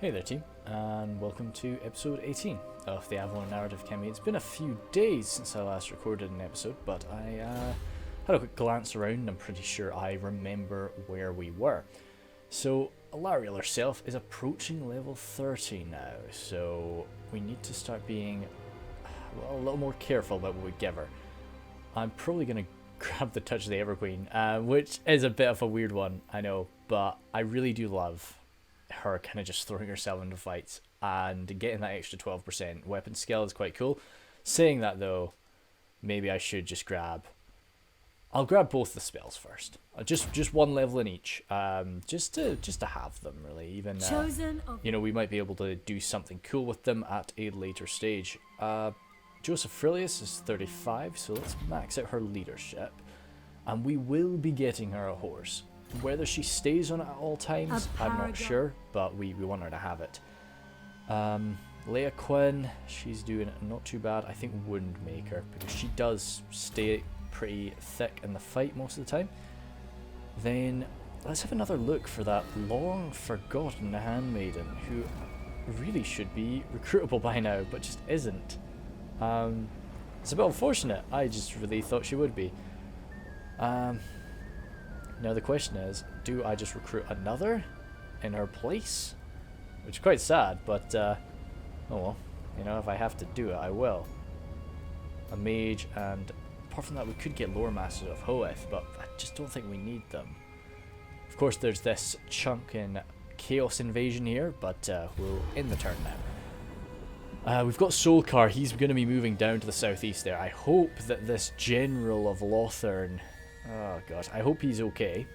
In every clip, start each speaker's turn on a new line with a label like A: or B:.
A: Hey there team, and welcome to episode 18 of the Avelorn narrative campaign. It's been a few days since I last recorded an episode, but I had a quick glance around and I'm pretty sure I remember where we were. So Alarielle herself is approaching level 30 now, so we need to start being a little more careful about what we give her. I'm probably going to grab the Touch of the Everqueen, which is a bit of a weird one, I know, but I really do love her kind of just throwing herself into fights and getting that extra 12% weapon skill is quite cool. Saying that though, maybe I should just I'll grab both the spells first. Just one level in each, just to have them really. Even you know, we might be able to do something cool with them at a later stage. Joseph Frillius is 35, so let's max out her leadership, and we will be getting her a horse. Whether she stays on it at all times, I'm not sure, but we want her to have it. Leia Quinn, she's doing not too bad. I think Woundmaker, because she does stay pretty thick in the fight most of the time. Then let's have another look for that long forgotten handmaiden who really should be recruitable by now, but just isn't. It's a bit unfortunate. I just really thought she would be. Now the question is, do I just recruit another in her place? Which is quite sad, but oh well, you know, if I have to do it, I will. A mage, and apart from that we could get lore masters of Hoeth, but I just don't think we need them. Of course there's this chunk in Chaos Invasion here, but we'll end the turn now. We've got Solkar, he's going to be moving down to the southeast there. I hope that this General of Lothern, oh god, I hope he's okay.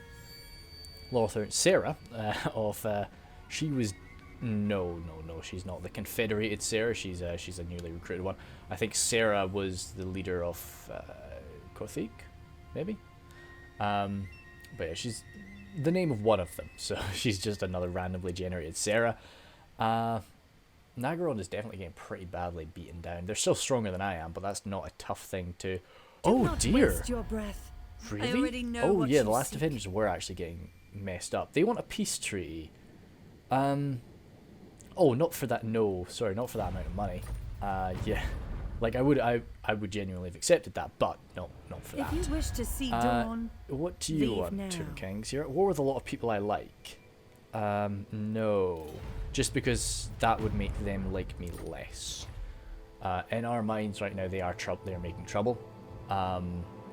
A: Lothern, Sarah, she was, no, she's not the Confederated Sarah, she's a newly recruited one. I think Sarah was the leader of Kothic, maybe? But yeah, she's the name of one of them, so she's just another randomly generated Sarah. Nagaron is definitely getting pretty badly beaten down. They're still stronger than I am, but that's not a tough thing to... Oh dear!
B: Your breath.
A: Really? Oh yeah, the last defenders were actually getting messed up. They want a peace treaty. Oh, not for that. No, sorry, not for that amount of money. Yeah, like I would genuinely have accepted that, but no, not for that.
B: If you wish to see dawn,
A: what do you want,
B: now.
A: Tomb Kings? You're at war with a lot of people I like. No, just because that would make them like me less. In our minds right now, they are they're making trouble.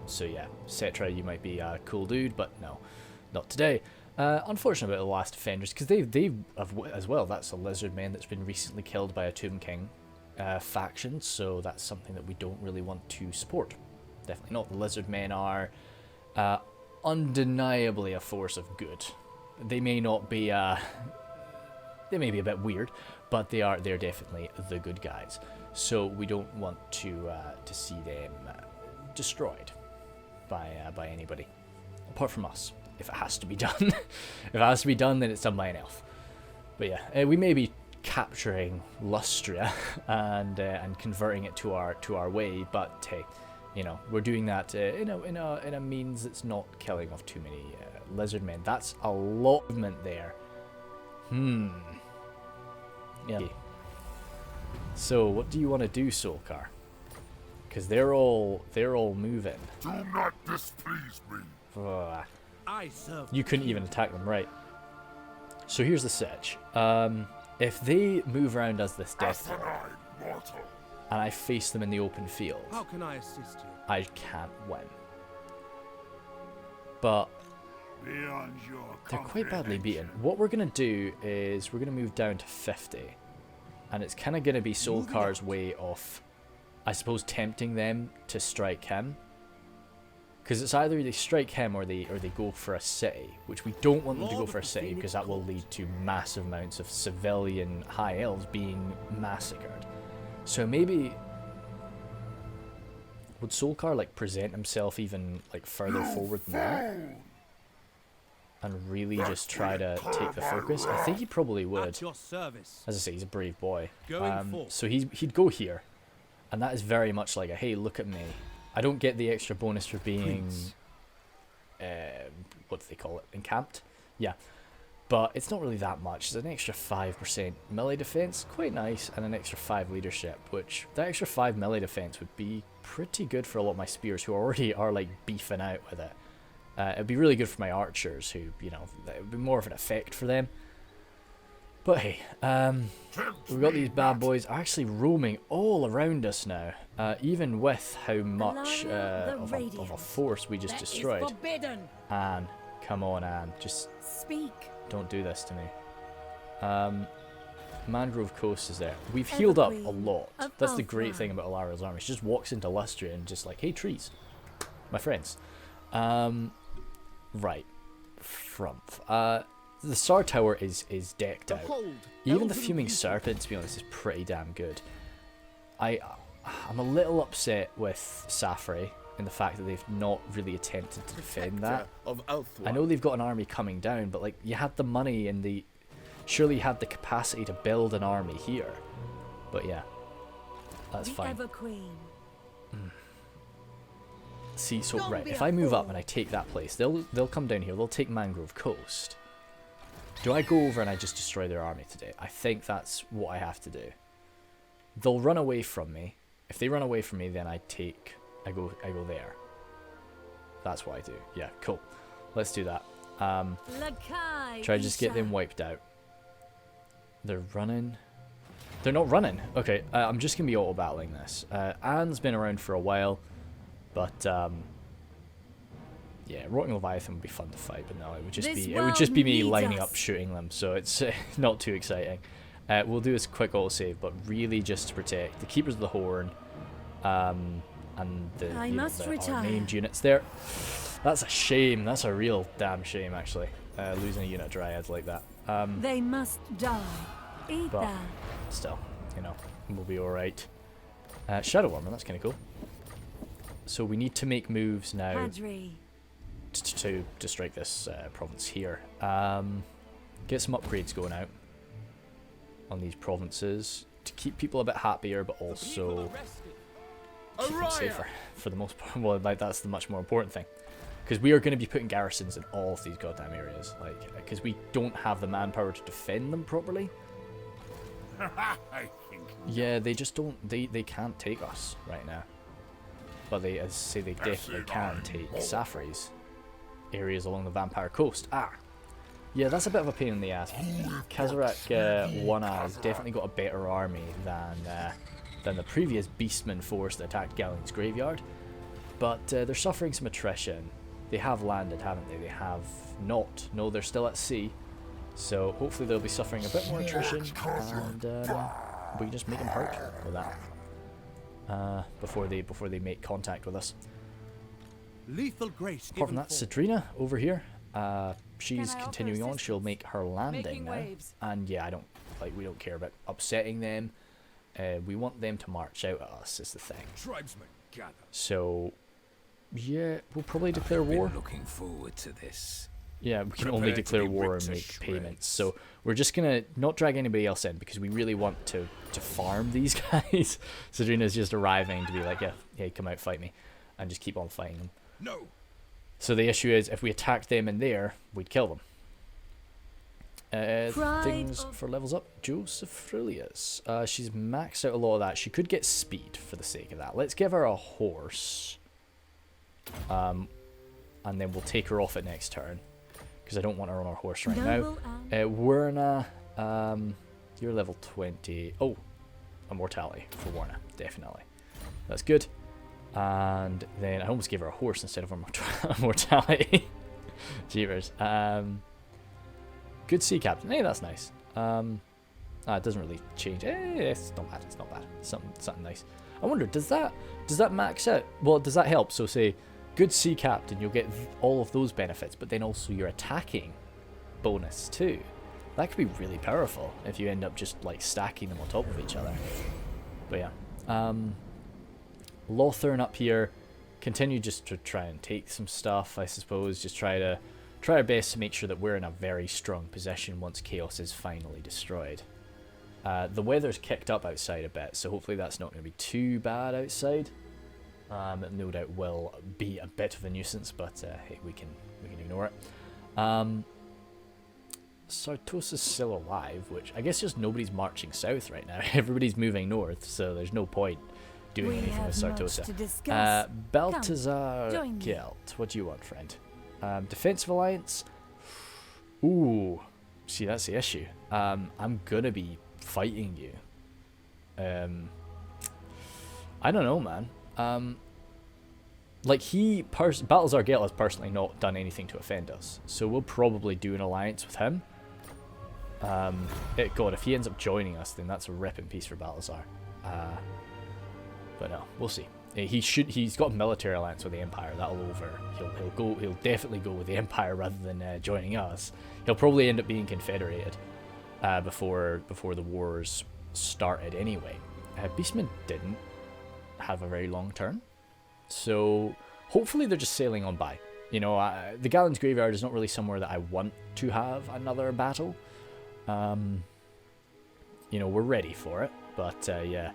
A: So yeah, Cetra, you might be a cool dude, but no, not today. Unfortunate about the last defenders, because they have as well. That's a lizard man that's been recently killed by a Tomb King faction, so that's something that we don't really want to support. Definitely not. The lizard men are undeniably a force of good. They may not be they may be a bit weird, but they're definitely the good guys. So we don't want to see them destroyed by anybody apart from us. If it has to be done, if it has to be done, then it's done by an elf. But yeah, we may be capturing Lustria and converting it to our way, but hey, you know, we're doing that in a means that's not killing off too many lizard men. That's a lot of movement there. Yeah. So what do you want to do, Solkar? Because they're all moving.
C: Do not displease me.
A: You couldn't even attack them, right? So here's the sitch. If they move around as this death tower, and I face them in the open field,
D: how can I assist you?
A: I can't win. But they're quite badly beaten. What we're gonna do is we're gonna move down to 50, and it's kind of gonna be Solkar's way of, I suppose, tempting them to strike him. Because it's either they strike him or they go for a city, which we don't want them to go for a city because that will lead to massive amounts of civilian high elves being massacred. So maybe would Solkar like present himself even like further forward than that and really just try to take the focus? I think he probably would.
D: At your service.
A: As I say, he's a brave boy.
D: Going
A: so he'd go here, and that is very much like a hey, look at me. I don't get the extra bonus for being, what do they call it, encamped? Yeah. but it's not really that much. It's an extra 5% melee defense, quite nice, and an extra 5 leadership, which that extra 5 melee defense would be pretty good for a lot of my spears who already are like beefing out with it. It'd be really good for my archers who, you know, it would be more of an effect for them. But hey, we've got these bad boys actually roaming all around us now, even with how much of a force we just destroyed. Anne, come on, Anne, just
B: speak.
A: Don't do this to me. Mangrove Coast is there. We've healed up a lot. That's the great thing about Alarielle's army. She just walks into Lustria and just like, hey, trees, my friends. Right, Frumph. The Star Tower is decked out. Even the Fuming Serpent, to be honest, is pretty damn good. I'm a little upset with Safri in the fact that they've not really attempted to defend that. I know they've got an army coming down, but like, you had the money and surely you had the capacity to build an army here. But yeah, that's fine. See, so right, if I move up and I take that place, they'll come down here. They'll take Mangrove Coast. Do I go over and I just destroy their army today? I think that's what I have to do. They'll run away from me. If they run away from me, then I go there. That's what I do. Yeah, cool. Let's do that. Try to just get them wiped out. They're running. They're not running. Okay, I'm just gonna be auto battling this. Anne's been around for a while, but yeah, Rotting Leviathan would be fun to fight, but no, it would just be me lining up shooting them, so it's not too exciting. We'll do this quick auto save, but really just to protect the Keepers of the Horn, and our named units there. That's a shame. That's a real damn shame, actually. Losing a unit of Dryads like that.
B: They must die. Eat
A: but
B: that.
A: Still, you know, we'll be alright. Shadow Armor, that's kind of cool. So we need to make moves now to strike this province here. Get some upgrades going out on these provinces to keep people a bit happier, but also keep them safer for the most part. Well, like, that's the much more important thing, because we are going to be putting garrisons in all of these goddamn areas, like, because we don't have the manpower to defend them properly. Yeah, they just don't. They can't take us right now. But they, as I say, they definitely can take Safri's areas along the Vampire Coast. Yeah, that's a bit of a pain in the ass. Kazarak 1 has definitely got a better army than the previous Beastman force that attacked Galleon's Graveyard. But they're suffering some attrition. They have landed, haven't they? They have not. No, they're still at sea. So hopefully they'll be suffering a bit more attrition, and we can just make them hurt with that before they make contact with us.
D: Lethal grace.
A: Apart from that, Cedrina over here, she's continuing on. She'll make her landing now, and yeah, we don't care about upsetting them. We want them to march out at us. Is the thing.
C: Tribesmen gather.
A: So yeah, we'll probably declare war.
E: Looking forward to this.
A: Yeah, we can only declare war and make payments. So we're just gonna not drag anybody else in because we really want to farm these guys. Cedrina's just arriving to be like, yeah, hey, come out, fight me, and just keep on fighting them.
C: No.
A: So the issue is, if we attacked them in there, we'd kill them. Things for levels up. Joseph Aurelius. She's maxed out a lot of that. She could get speed for the sake of that. Let's give her a horse. And then we'll take her off at next turn, because I don't want her on our horse right now. Werna, you're level 20. Oh, immortality for Werna, definitely. That's good. And then I almost gave her a horse instead of immortality. Jeepers. Good sea captain. Hey, that's nice. It doesn't really change. It's not bad. It's not bad. Something nice. I wonder, does that max out? Well, does that help? So say, good sea captain, you'll get all of those benefits, but then also your attacking bonus too. That could be really powerful if you end up just like stacking them on top of each other. But yeah, Lothern up here, continue just to try and take some stuff, I suppose. Just try our best to make sure that we're in a very strong position once Chaos is finally destroyed. The weather's kicked up outside a bit, so hopefully that's not going to be too bad outside. It no doubt will be a bit of a nuisance, but hey, we can ignore it. Sartosa's still alive, which I guess just nobody's marching south right now. Everybody's moving north, so there's no point doing anything with Sartosa. Balthazar Gelt, what do you want, friend? Defensive alliance? Ooh, see, that's the issue. I'm gonna be fighting you. I don't know, man. Like, Balthazar Gelt has personally not done anything to offend us, so we'll probably do an alliance with him. God, if he ends up joining us, then that's a rip in peace for Balthazar. But no, we'll see. He's got a military alliance with the Empire. That'll over. He'll definitely go with the Empire rather than joining us. He'll probably end up being confederated before the wars started anyway. Beastmen didn't have a very long turn, so hopefully they're just sailing on by. You know, the Gallon's Graveyard is not really somewhere that I want to have another battle. You know, we're ready for it, but yeah,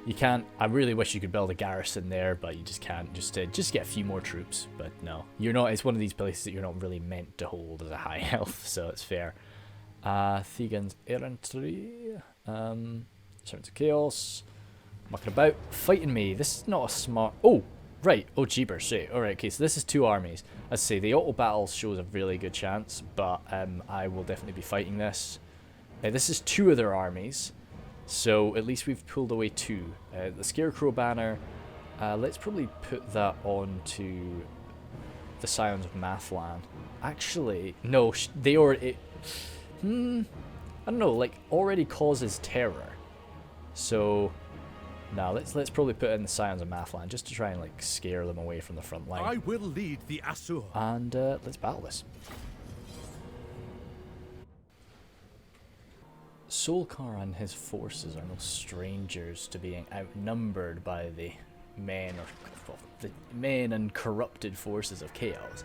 A: you can't. I really wish you could build a garrison there, but you just can't. Just get a few more troops. But no, you're not. It's one of these places that you're not really meant to hold as a high health, so it's fair. Thegan's Errantry, Servants of Chaos, mucking about, fighting me. This is not a smart. Oh, right. Oh, jeepers, shit. All right, okay. So this is two armies. As I say, the auto battle shows a really good chance, but I will definitely be fighting this. This is two of their armies, so at least we've pulled away two. The Scarecrow banner. Let's probably put that onto the Scions of Mathlan. Actually, no, they already. I don't know. Like, already causes terror. So now let's probably put in the Scions of Mathlan just to try and like scare them away from the front line.
D: I will lead the Asur.
A: And let's battle this. Solkar and his forces are no strangers to being outnumbered by the men and corrupted forces of chaos.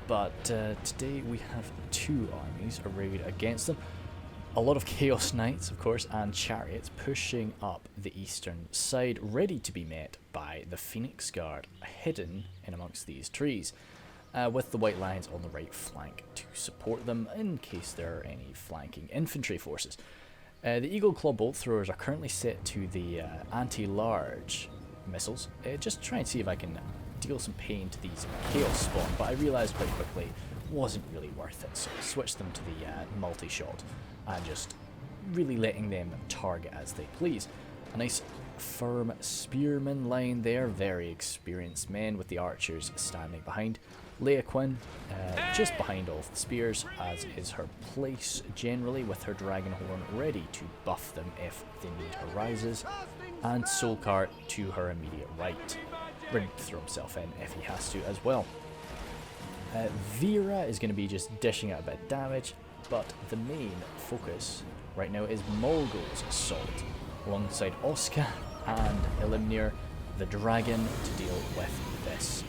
A: But today we have two armies arrayed against them. A lot of Chaos Knights, of course, and chariots pushing up the eastern side, ready to be met by the Phoenix Guard, hidden in amongst these trees, with the White Lions on the right flank to support them in case there are any flanking infantry forces. The Eagle Claw Bolt Throwers are currently set to the anti-large missiles, just to try and see if I can deal some pain to these Chaos Spawn, but I realised quite quickly it wasn't really worth it, so I switched them to the multi-shot and just really letting them target as they please. A nice firm spearman line there, very experienced men with the archers standing behind. Leia Quinn just behind all of the spears, as is her place generally, with her dragon horn ready to buff them if the need arises, and Solkar to her immediate right, ready to throw himself in if he has to as well. Vera is going to be just dishing out a bit of damage, but the main focus right now is Molgo's assault, alongside Oscar and Elimnir, the dragon, to deal with this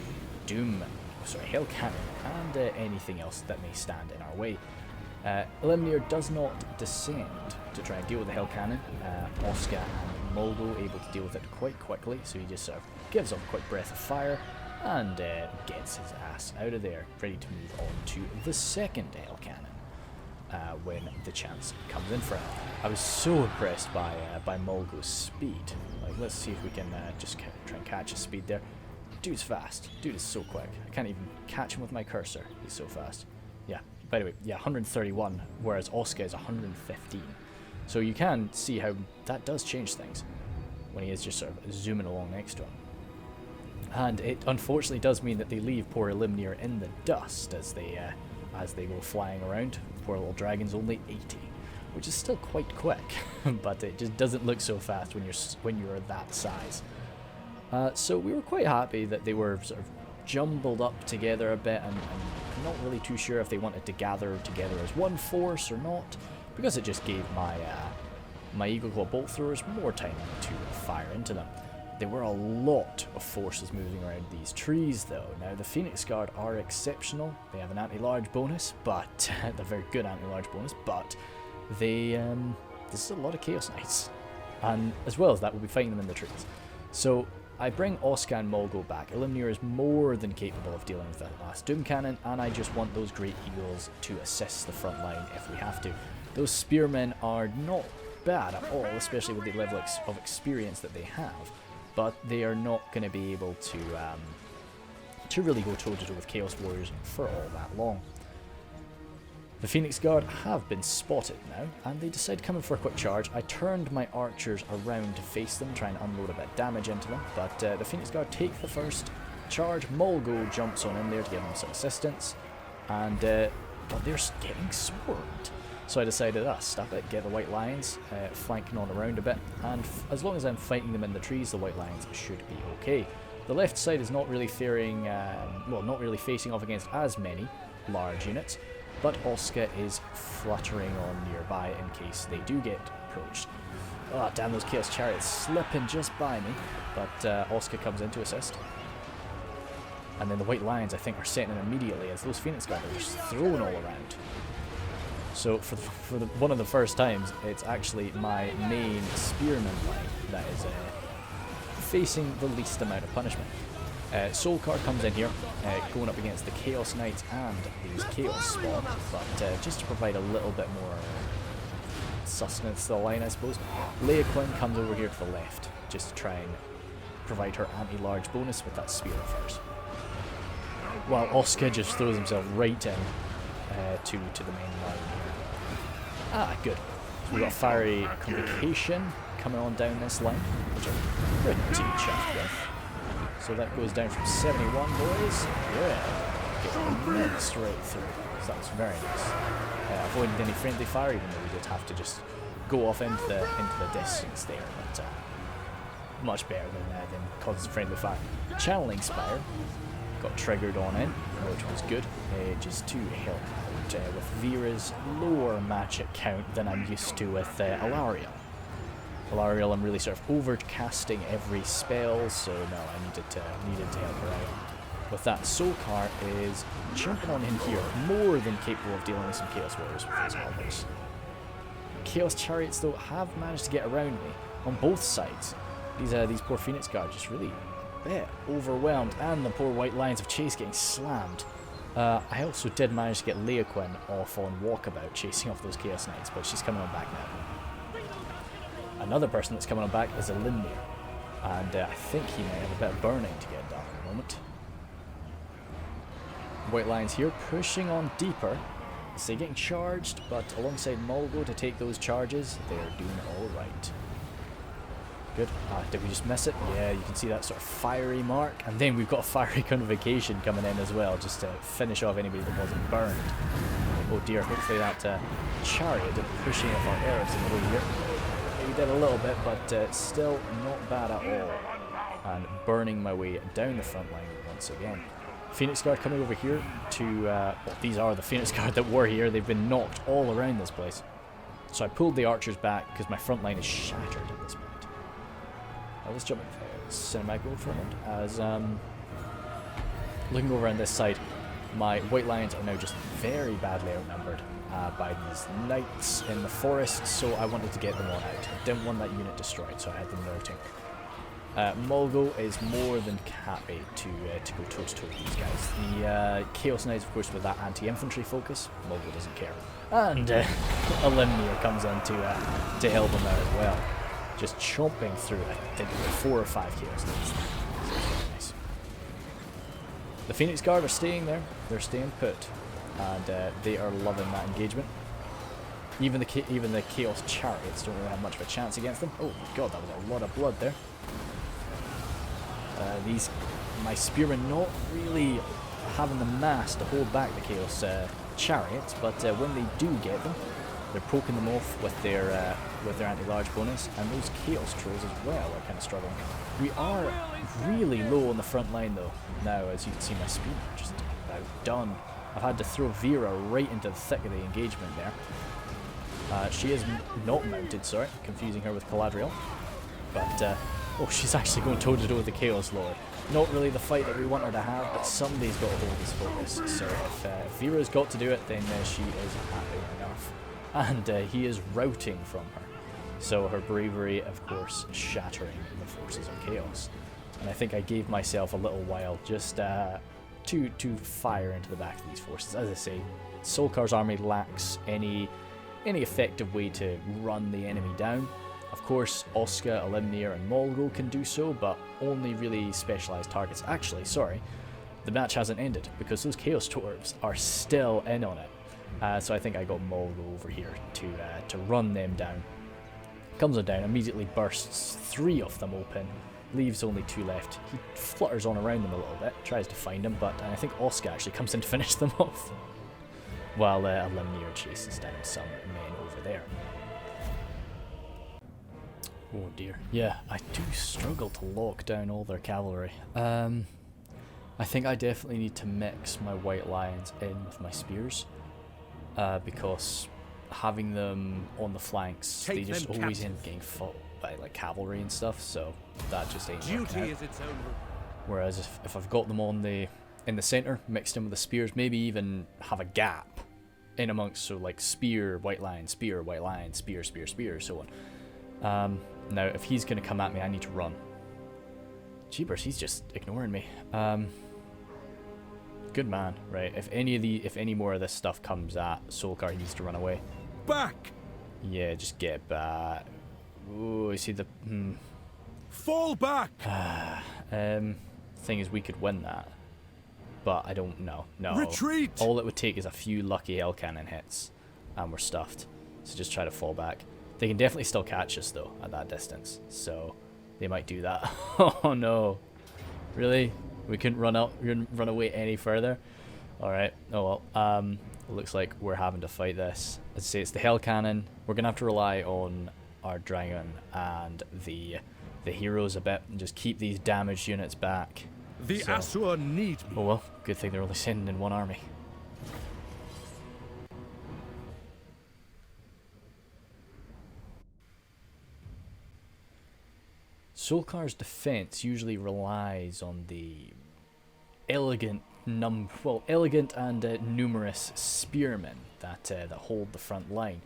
A: Hell Cannon, and anything else that may stand in our way. Elimnir does not descend to try and deal with the Hell Cannon. Oscar and Molgo able to deal with it quite quickly, so he just sort of gives off a quick breath of fire and gets his ass out of there, ready to move on to the second Hell Cannon when the chance comes in for him. I was so impressed by Molgo's speed. Like, let's see if we can just try and catch his speed there. Dude's fast. Dude is so quick. I can't even catch him with my cursor. He's so fast. Yeah. By the way, yeah, 131, whereas Oscar is 115. So you can see how that does change things when he is just sort of zooming along next to him. And it unfortunately does mean that they leave poor Elimnir in the dust as they go flying around. Poor little dragon's only 80, which is still quite quick, but it just doesn't look so fast when you're that size. So we were quite happy that they were sort of jumbled up together a bit, and I'm not really too sure if they wanted to gather together as one force or not, because it just gave my Eagle Claw Bolt Throwers more time to fire into them. There were a lot of forces moving around these trees though. Now the Phoenix Guard are exceptional. They have an anti-large bonus, but they're very good anti-large bonus, but they this is a lot of Chaos Knights. And as well as that, we'll be fighting them in the trees. So I bring Oscar and Molgo back. Elimnir is more than capable of dealing with that last Doom Cannon, and I just want those Great Eagles to assist the front line if we have to. Those Spearmen are not bad at all, especially with the level of experience that they have, but they are not going to be able to really go toe-to-toe with Chaos Warriors for all that long. The Phoenix Guard have been spotted now, and they decide to come in for a quick charge. I turned my archers around to face them, trying to unload a bit of damage into them, but the Phoenix Guard take the first charge. Molgo jumps on in there to give them some assistance, and but they're getting swarmed. So I decided, stop it, get the White Lions flanking on around a bit, and as long as I'm fighting them in the trees, the White Lions should be okay. The left side is not really faring, not really facing off against as many large units, but Oscar is fluttering on nearby in case they do get approached. Oh, damn, those Chaos Chariots slipping just by me, but Oscar comes in to assist. And then the White Lions, I think, are setting in immediately as those Phoenix Guard are just thrown all around. So for one of the first times, it's actually my main Spearman line that is facing the least amount of punishment. Soulcar comes in here, going up against the Chaos Knights and these Chaos Spawn, but just to provide a little bit more sustenance to the line, I suppose. Leia Quinn comes over here to the left, just to try and provide her anti-large bonus with that spear of hers. While Oscar just throws himself right in to the main line. Good. So we've got Fiery Convocation coming on down this line, which I'm pretty chuffed with. So that goes down from 71, boys. Yeah. Getting mixed right through. So that was very nice. Avoiding any friendly fire, even though we did have to just go off into the distance there. But much better than causing friendly fire. Channeling Spire got triggered on in, which was good, just to help out with Vera's lower magic count than I'm used to with Alarielle. Alarielle, I'm really sort of overcasting every spell, so no, I needed to help her out. With that, Soulcar is jumping on in here, more than capable of dealing with some Chaos Warriors with his halberds. Chaos Chariots, though, have managed to get around me on both sides. These poor Phoenix Guard just really overwhelmed, and the poor White Lions of Chase getting slammed. I also did manage to get Leia Quinn off on Walkabout, chasing off those Chaos Knights, but she's coming on back now. Another person that's coming on back is Elimnir, and I think he might have a bit of burning to get done at the moment. White Lions here pushing on deeper. They're getting charged, but alongside Molgo to take those charges, they're doing alright. Good. Did we just miss it? Yeah, you can see that sort of fiery mark. And then we've got a Fiery Convocation coming in as well, just to finish off anybody that wasn't burned. Oh dear, hopefully that chariot pushing off our Arabs in the way here. We did a little bit, but still not bad at all. And burning my way down the front line once again. Phoenix Guard coming over here to... well, these are the Phoenix Guard that were here. They've been knocked all around this place. So I pulled the archers back because my front line is shattered at this point. Let's jump in cinematic mode for a moment. As looking over on this side, my White Lions are now just very badly outnumbered by these knights in the forest, so I wanted to get them all out. I didn't want that unit destroyed, so I had them routing. Molgo is more than happy to go toe-to-toe with these guys. The Chaos Knights, of course, with that anti-infantry focus, Molgo doesn't care. And Elimnir comes in to help him out as well. Just chomping through, I think, 4 or 5 Chaos Knights. So it's very nice. The Phoenix Guard are staying there. They're staying put. And they are loving that engagement. Even the Chaos Chariots don't really have much of a chance against them. Oh my god, that was a lot of blood there. My Spearmen not really having the mass to hold back the Chaos Chariots, but when they do get them, they're poking them off with their anti-large bonus, and those Chaos Trolls as well are kind of struggling. We are really low on the front line though, now, as you can see my Spearmen are just about done. I've had to throw Vera right into the thick of the engagement there. She is not mounted, sorry, confusing her with Galadriel. But, oh, she's actually going toe-to-toe with the Chaos Lord. Not really the fight that we want her to have, but somebody's got to hold this focus. So if Vera's got to do it, then she is happy enough. And he is routing from her. So her bravery, of course, shattering the forces of Chaos. and I think I gave myself a little while just to fire into the back of these forces. As I say, Solkar's army lacks any effective way to run the enemy down. Of course, Oscar, Elimnir, and Molgo can do so, but only really specialised targets. Actually, sorry, the match hasn't ended because those Chaos Dwarves are still in on it. So I think I got Molgo over here to run them down. Comes on down, immediately bursts 3 of them open, leaves only 2 left. He flutters on around them a little bit, tries to find them, but I think Oscar actually comes in to finish them off, while Elimnir chases down some men over there. Oh dear. Yeah, I do struggle to lock down all their cavalry. I think I definitely need to mix my White Lions in with my spears, because having them on the flanks, they just always end up getting fought by like cavalry and stuff, so that just ain't working out.
D: Is its own.
A: Whereas if I've got them on in the center, mixed in with the spears, maybe even have a gap in amongst, so like spear, White Lion, spear, White Lion, spear, spear, spear, so on. Now if he's gonna come at me, I need to run. Jeepers, he's just ignoring me. Good man, right? If any more of this stuff comes at Solkar, he needs to run away.
D: Back!
A: Yeah, just get back. Ooh, you see the...
D: Fall back!
A: Thing is, we could win that. But I don't know. No.
D: Retreat!
A: All it would take is a few lucky Hell Cannon hits, and we're stuffed. So just try to fall back. They can definitely still catch us, though, at that distance. So they might do that. Oh, no. Really? We couldn't run away any further? Alright. Oh, well. Looks like we're having to fight this. Let's say it's the Hell Cannon. We're going to have to rely on our Dragon and the heroes a bit and just keep these damaged units back.
D: The Asur need me.
A: Oh well, good thing they're only sending in one army. Solkar's defense usually relies on the elegant and numerous spearmen that hold the front line,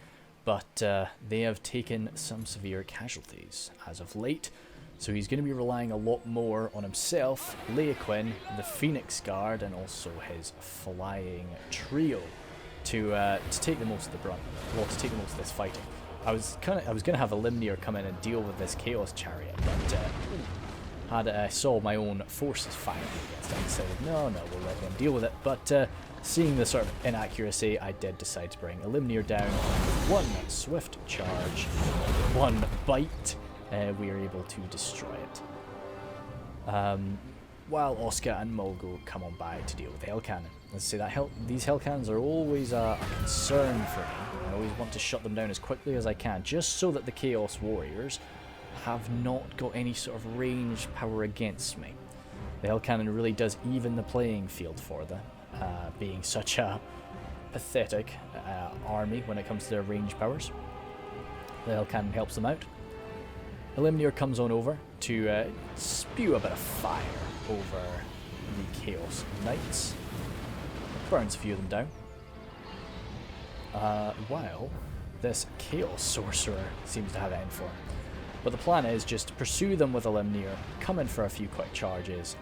A: but they have taken some severe casualties as of late, so he's going to be relying a lot more on himself, Leoquin, the Phoenix Guard, and also his flying trio to take the most of the brunt, well, to take the most of this fighting. I was going to have Elimnir come in and deal with this Chaos Chariot, but I saw my own forces firing against it, I decided, no, we'll let them deal with it. But seeing the sort of inaccuracy, I did decide to bring Elimnir down with one swift charge, one bite. We are able to destroy it. While Oscar and Molgo come on by to deal with the Hell Cannon. Let's say that these Hell Cannons are always a concern for me. I always want to shut them down as quickly as I can, just so that the Chaos Warriors have not got any sort of range power against me. The Hell Cannon really does even the playing field for them, being such a pathetic army when it comes to their range powers. The Hell Cannon helps them out. Elimnir comes on over to spew a bit of fire over the Chaos Knights. Burns a few of them down. While this Chaos Sorcerer seems to have it in for him. But the plan is just to pursue them with Elimnir, come in for a few quick charges,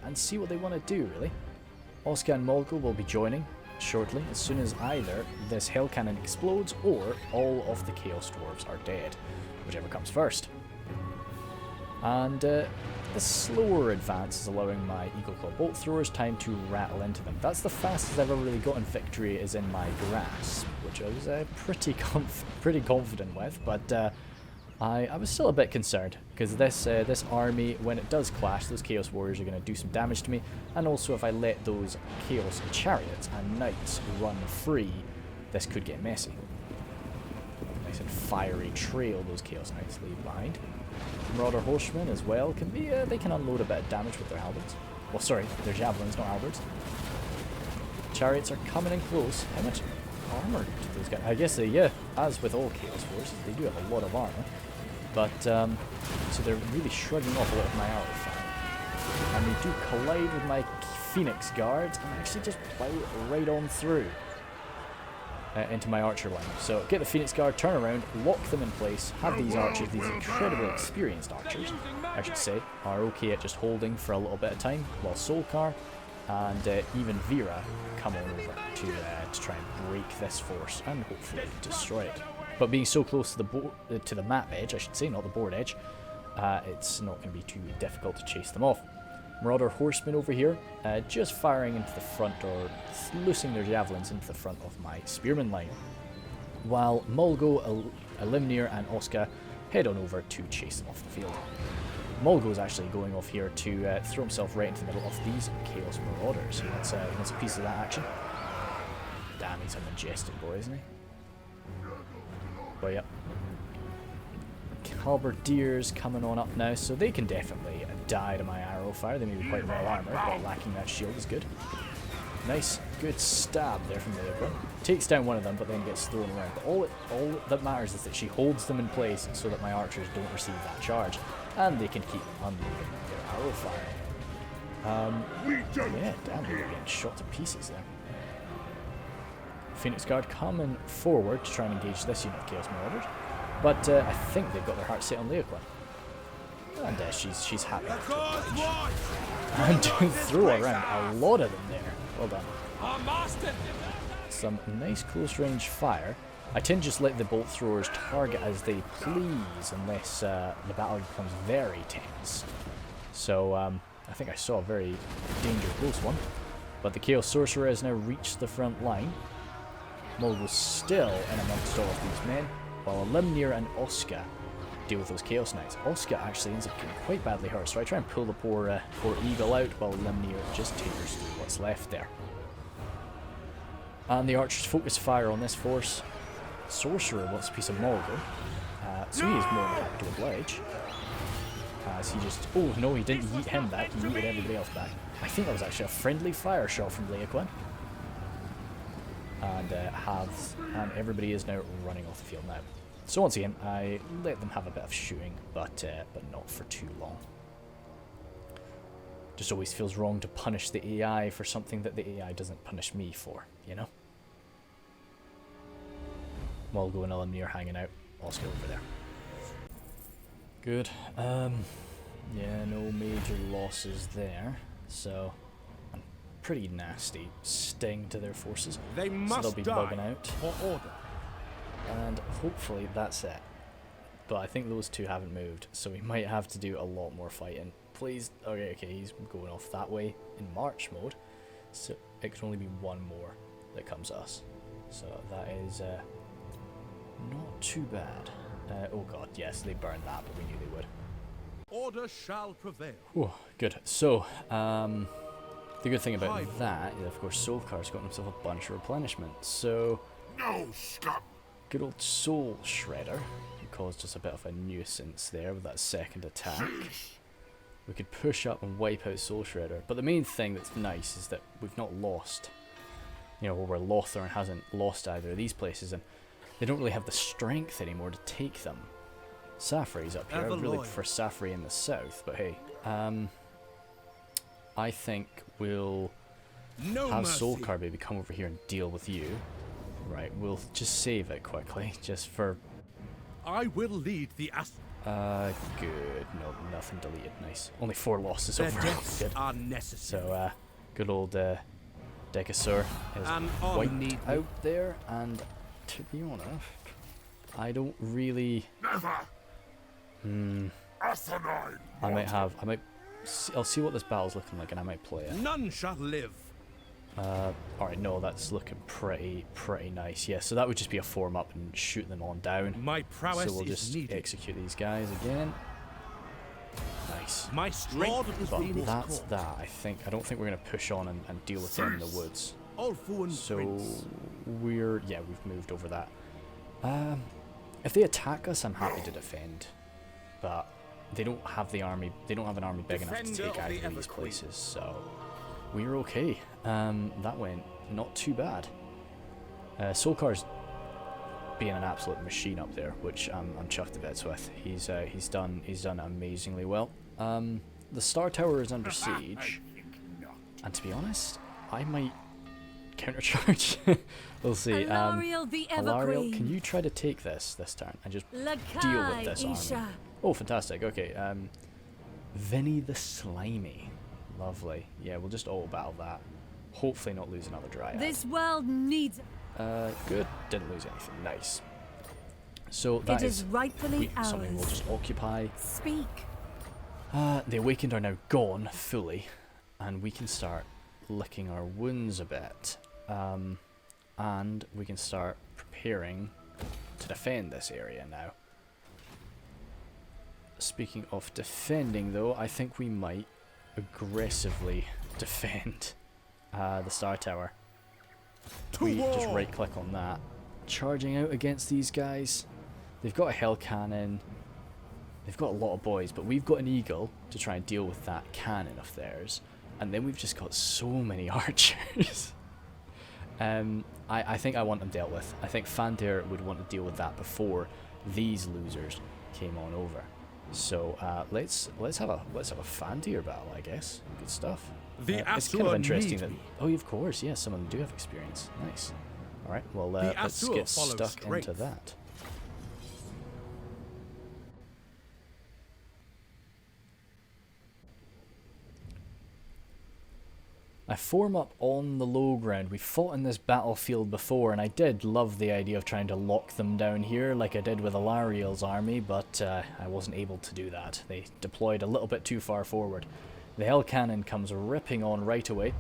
A: and see what they want to do, really. Oscar and Molgo will be joining shortly, as soon as either this Hell Cannon explodes or all of the Chaos Dwarves are dead, whichever comes first. And the slower advance is allowing my Eagle Claw Bolt Throwers time to rattle into them. That's the fastest I've ever really gotten victory, is in my grasp, which I was pretty confident with, but I was still a bit concerned, because this army, when it does clash, those Chaos Warriors are going to do some damage to me, and also if I let those Chaos Chariots and Knights run free, this could get messy. Nice and fiery trail those Chaos Knights leave behind. Marauder Horsemen as well can be, they can unload a bit of damage with their halberds. Well, sorry, they're javelins, not halberds. Chariots are coming in close. How much armor do those guys? I guess as with all Chaos Forces, they do have a lot of armor. But, so they're really shrugging off a lot of my arrow fire. And they do collide with my Phoenix Guards and actually just plow right on through. into my archer line. So get the Phoenix Guard, turn around, lock them in place, have these archers, these incredibly experienced archers, I should say, are okay at just holding for a little bit of time, while Solkar and even Vera come on over to try and break this force and hopefully destroy it. But being so close to the map edge, I should say, not the board edge, it's not going to be too difficult to chase them off. Marauder horsemen over here, just firing into the front or loosing their javelins into the front of my spearman line, while Mulgo, Elimnir and Oscar head on over to chase them off the field. Mulgo's actually going off here to throw himself right into the middle of these Chaos Marauders. He wants a piece of that action. Damn, he's a majestic boy, isn't he? But yeah. Halberdiers coming on up now, so they can definitely die to my arrow fire. They may be quite well armoured, but lacking that shield is good. Nice, good stab there from Leopold. Takes down one of them, but then gets thrown around. But all that matters is that she holds them in place so that my archers don't receive that charge, and they can keep unloading their arrow fire. Yeah, damn, they're getting shot to pieces there. Phoenix Guard coming forward to try and engage this unit of Chaos Marauders. But I think they've got their heart set on Leoquin. And she's happy. And throw around a lot of them there. Well done. Some nice close range fire. I tend to just let the bolt throwers target as they please unless the battle becomes very tense. So I think I saw a very dangerous close one. But the Chaos Sorcerer has now reached the front line. Mulgo's still in amongst all of these men, while Elimnir and Oscar deal with those Chaos Knights. Oscar actually ends up getting quite badly hurt, so I try and pull the poor Eagle out, while Elimnir just tears through what's left there. And the archers focus fire on this force. Sorcerer wants a piece of Mulgo, so he is more than happy to oblige. As he just... Oh no, he didn't yeet him back, he yeeted everybody else back. I think that was actually a friendly fire shot from Leoquin. And everybody is now running off the field now. So once again, I let them have a bit of shooting, but not for too long. Just always feels wrong to punish the AI for something that the AI doesn't punish me for, you know? Mulgo and Elimnir hanging out. Oscar over there. Good. Yeah, no major losses there. So... pretty nasty sting to their forces.
D: They must
A: so they'll be bugging out.
D: For order.
A: And hopefully that's it. But I think those two haven't moved, so we might have to do a lot more fighting. Please, okay, he's going off that way in march mode, so it can only be one more that comes at us. So that is not too bad. Oh god, yes, they burned that, but we knew they would.
D: Order shall prevail.
A: Whew, good. So, the good thing about that is, of course, Solkar's got himself a bunch of replenishment. So,
C: No, scum!
A: good old Soul Shredder, who caused us a bit of a nuisance there with that second attack. We could push up and wipe out Soul Shredder. But the main thing that's nice is that we've not lost, you know, where Lothorn hasn't lost either of these places, and they don't really have the strength anymore to take them. Safri's up here. I really prefer Safri in the south, but hey. I think we'll have Solkar maybe come over here and deal with you. Right, we'll just save it quickly, just for...
D: I will lead the
A: good. No, nothing deleted. Nice. Only 4 losses overall. Good.
D: Are necessary.
A: So, good old Decasaur is wiped out there, and to be honest, I don't really...
C: Never! Asinine!
A: I'll see what this battle's looking like, and I might play it.
D: None shall live.
A: Alright, no, that's looking pretty nice. Yeah, so that would just be a form up and shoot them on down.
D: My prowess
A: so we'll just execute these guys again. Nice.
D: My strength is
A: but that's that, I think. I don't think we're going to push on and deal with them in the woods. So we've moved over that. If they attack us, I'm happy to defend. But they don't have the army. They don't have an army big enough to take either of these places, so we're okay. That went not too bad. Solkar's being an absolute machine up there, which I'm chuffed to bits with. He's done amazingly well. The Star Tower is under siege, and to be honest, I might countercharge. We'll see.
B: Alarielle the
A: Alarielle,
B: Evergreen.
A: can you try to take this turn and just deal with
B: Lakai
A: this
B: Isha.
A: army? Oh, fantastic. Okay. Vinny the Slimy. Lovely. Yeah, we'll just auto battle that. Hopefully not lose another Dryad.
B: This world needs
A: Good. Didn't lose anything. Nice. So that
B: it is rightfully
A: something we'll
B: ours.
A: just occupy.
B: Speak.
A: The Awakened are now gone fully, and we can start licking our wounds a bit. And we can start preparing to defend this area now. Speaking of defending, though, I think we might aggressively defend the Star Tower. We just right-click on that. Charging out against these guys. They've got a Hell Cannon. They've got a lot of boys, but we've got an Eagle to try and deal with that cannon of theirs. And then we've just got so many archers. I think I want them dealt with. I think Fandir would want to deal with that before these losers came on over. So let's have a Fandir battle, I guess. Good stuff. It's kind of interesting that. Oh, of course, yes. Some of them do have experience. Nice. All right. Well, let's get stuck into that. I form up on the low ground. We fought in this battlefield before, and I did love the idea of trying to lock them down here like I did with Alarielle's army, but I wasn't able to do that. They deployed a little bit too far forward. The Hell Cannon comes ripping on right away.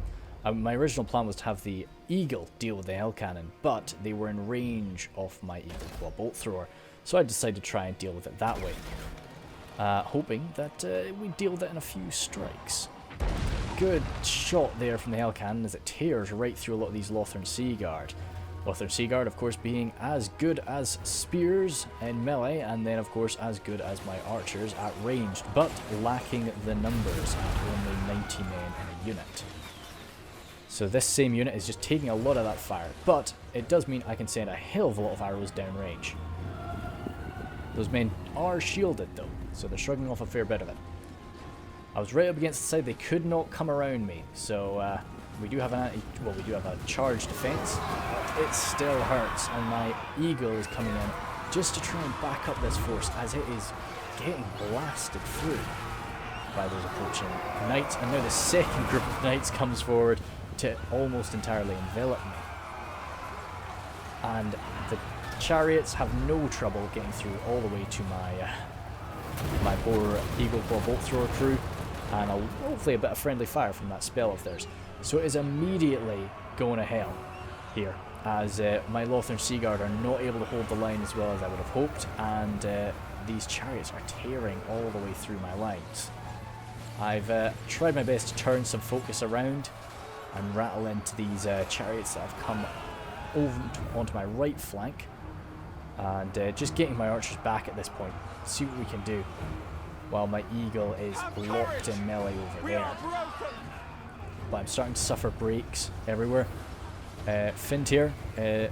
A: My original plan was to have the Eagle deal with the Hell Cannon, but they were in range of my Eagle Claw Bolt Thrower, so I decided to try and deal with it that way, hoping that we'd deal with it in a few strikes. Good shot there from the Hell Cannon as it tears right through a lot of these Lothern Seaguard. Lothern Seaguard, of course, being as good as spears in melee, and then, of course, as good as my archers at ranged, but lacking the numbers at only 90 men in a unit. So this same unit is just taking a lot of that fire, but it does mean I can send a hell of a lot of arrows downrange. Those men are shielded, though, so they're shrugging off a fair bit of it. I was right up against the side. They could not come around me, so we do have we do have a charge defense, but it still hurts, and my Eagle is coming in just to try and back up this force as it is getting blasted through by those approaching knights. And now the second group of knights comes forward to almost entirely envelop me, and the chariots have no trouble getting through all the way to my poor Eagle Claw Bolt Thrower crew, and hopefully a bit of friendly fire from that spell of theirs. So it is immediately going to hell here, as my Lothern Seaguard are not able to hold the line as well as I would have hoped, and these chariots are tearing all the way through my lines. I've tried my best to turn some focus around and rattle into these chariots that have come over onto my right flank, and just getting my archers back at this point, see what we can do, while my Eagle is locked in melee over there. But I'm starting to suffer breaks everywhere. Fantir, has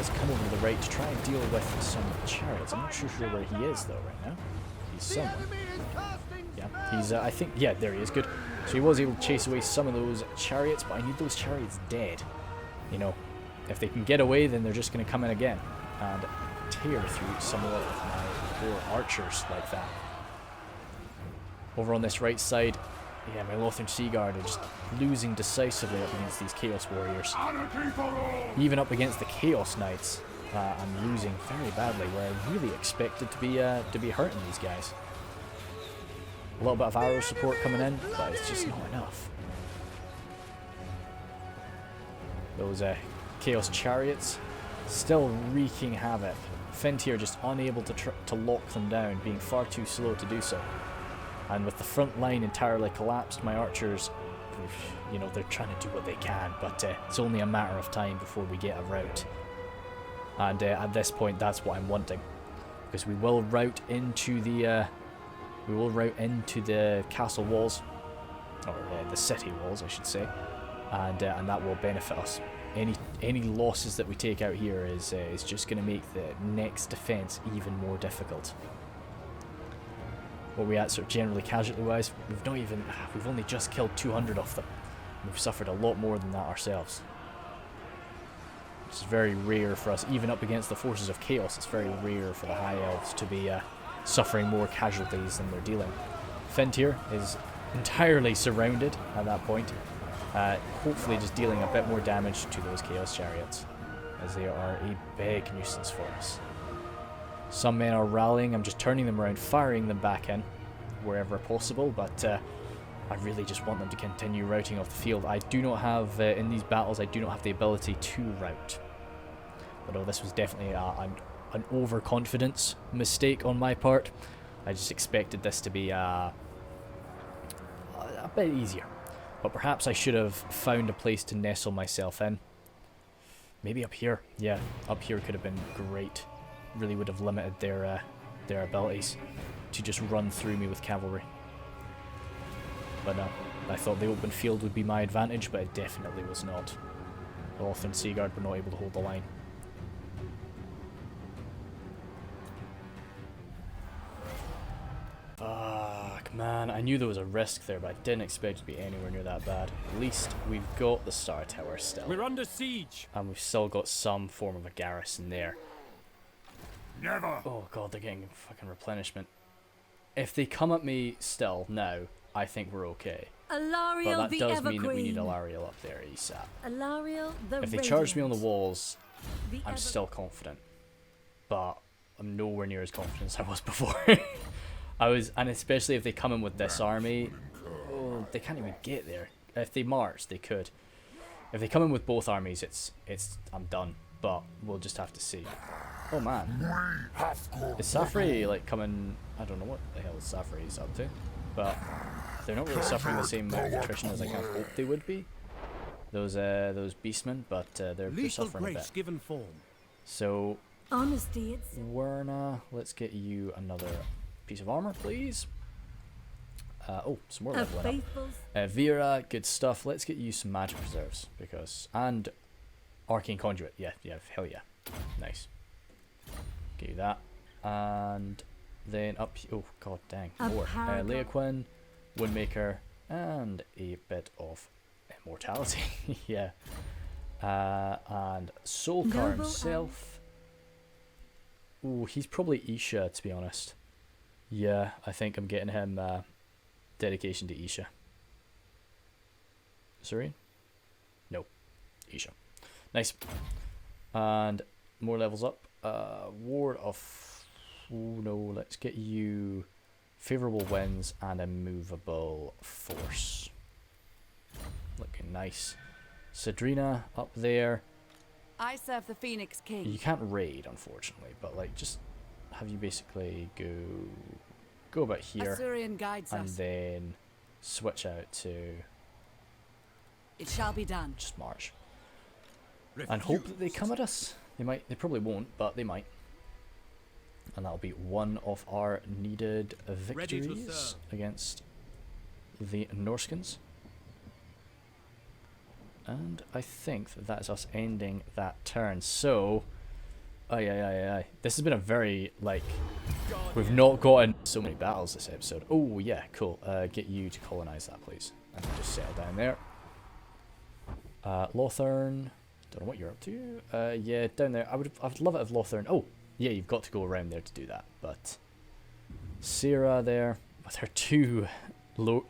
A: come over to the right to try and deal with some chariots. I'm not sure where he is though right now. He's somewhere. Yeah, he's I think, yeah, there he is, good. So he was able to chase away some of those chariots, but I need those chariots dead. You know, if they can get away, then they're just going to come in again and tear through some of my poor archers like that. Over on this right side, yeah, my Lothern Seaguard are just losing decisively up against these Chaos Warriors. Even up against the Chaos Knights, I'm losing very badly, where I really expected to be hurting these guys. A little bit of arrow support coming in, but it's just not enough. Those Chaos Chariots still wreaking havoc. Fantir just unable to lock them down, being far too slow to do so. And with the front line entirely collapsed, my archers, you know, they're trying to do what they can, but it's only a matter of time before we get a rout. And at this point, that's what I'm wanting, because we will rout into the castle walls, or the city walls, I should say, and that will benefit us. Any losses that we take out here is just going to make the next defense even more difficult. What are we at, sort of generally casualty wise? We've only just killed 200 of them, We've suffered a lot more than that ourselves. It's very rare for us, even up against the forces of chaos, it's very rare for the High Elves to be suffering more casualties than they're dealing. Fentir is entirely surrounded at that point, hopefully just dealing a bit more damage to those Chaos Chariots, as they are a big nuisance for us. Some men are rallying, I'm just turning them around, firing them back in, wherever possible, but I really just want them to continue routing off the field. I do not have, in these battles, I do not have the ability to rout. Although this was definitely an overconfidence mistake on my part. I just expected this to be a bit easier. But perhaps I should have found a place to nestle myself in. Maybe up here. Yeah, up here could have been great. Really would have limited their abilities to just run through me with cavalry. But no, I thought the open field would be my advantage, but it definitely was not. Loth and Seagard were not able to hold the line. Fuck, man. I knew there was a risk there, but I didn't expect it to be anywhere near that bad. At least we've got the Star Tower still.
D: We're under siege.
A: And we've still got some form of a garrison there.
C: Never.
A: Oh god, they're getting fucking replenishment. If they come at me still now, I think we're okay.
B: Alarielle
A: But that
B: the
A: does mean that we need
B: Everqueen.
A: Alarielle up there ASAP.
B: Alarielle the
A: If they charge me on the
B: Radiant.
A: walls,
B: The
A: I'm
B: Ever-
A: still confident. But I'm nowhere near as confident as I was before. And especially if they come in with this army, oh, they can't even get there. If they march, they could. If they come in with both armies, I'm done. But we'll just have to see. Oh man, is Safri like coming? I don't know what the hell Safri's up to, but they're not really suffering the same amount of attrition as I kind of hoped they would be. Those beastmen, but they're
D: Lethal
A: suffering a
D: grace
A: bit.
D: given form.
A: So
B: Honesty, it's
A: Werna, let's get you another piece of armor, please. Oh, some more
B: a
A: leveling up.
B: faithful.
A: Vera, good stuff. Let's get you some magic preserves and arcane conduit. Yeah, hell yeah, nice. Get you that, and then up. Oh god, dang,
B: A
A: more.
B: paragon.
A: Leoquin, Windmaker, and a bit of immortality. Yeah, and Soulcar
B: Noble
A: himself. Ooh, he's probably Isha, to be honest. Yeah, I think I'm getting him dedication to Isha. Sorry? No. Isha. Nice. And more levels up. Ward of... Oh no, let's get you favorable winds and a movable force. Looking nice. Cedrina up there.
F: I serve the Phoenix King.
A: You can't raid, unfortunately, but like just have you basically go about here
F: Assyrian guides
A: and
F: us.
A: then switch out to
F: It shall be done.
A: just march and hope that they come at us. They probably won't, but they might. And that'll be one of our needed
D: Ready to
A: victories
D: serve.
A: against the Norskins. And I think that is us ending that turn. So, aye. This has been a very, like, we've not gotten so many battles this episode. Oh, yeah, cool. Get you to colonize that, please. And just settle down there. Lothern, don't know what you're up to. Yeah, down there. I'd love it if Lothern, oh, yeah, you've got to go around there to do that. But Sierra there, with her two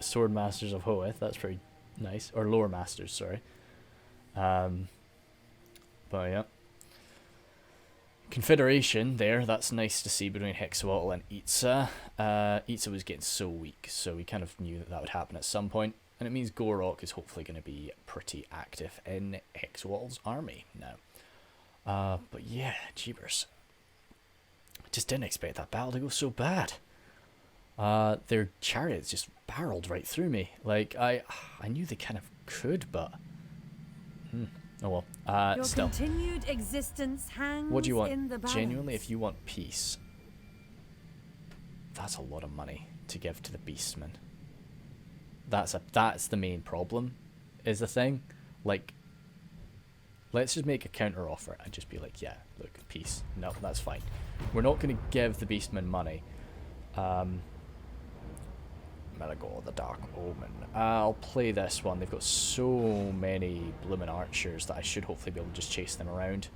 A: sword masters of Hoeth, that's pretty nice. Or lore masters, sorry. But yeah, Confederation there, that's nice to see between Hexawatl and Itza. Itza was getting so weak, so we kind of knew that would happen at some point, and it means Gorok is hopefully going to be pretty active in Hexawatl's army now. But yeah, jeebers, I just didn't expect that battle to go so bad. Their chariots just barreled right through me. Like I knew they kind of could, but oh well.
B: Your
A: Still,
B: continued existence hangs
A: what do you want?
B: in the balance.
A: Genuinely, if you want peace, that's a lot of money to give to the beastmen. That's the main problem, is the thing. Like, let's just make a counter offer and just be like, yeah, look, peace. No, that's fine. We're not going to give the beastmen money. Melagor, the Dark Omen. I'll play this one. They've got so many bloomin' archers that I should hopefully be able to just chase them around.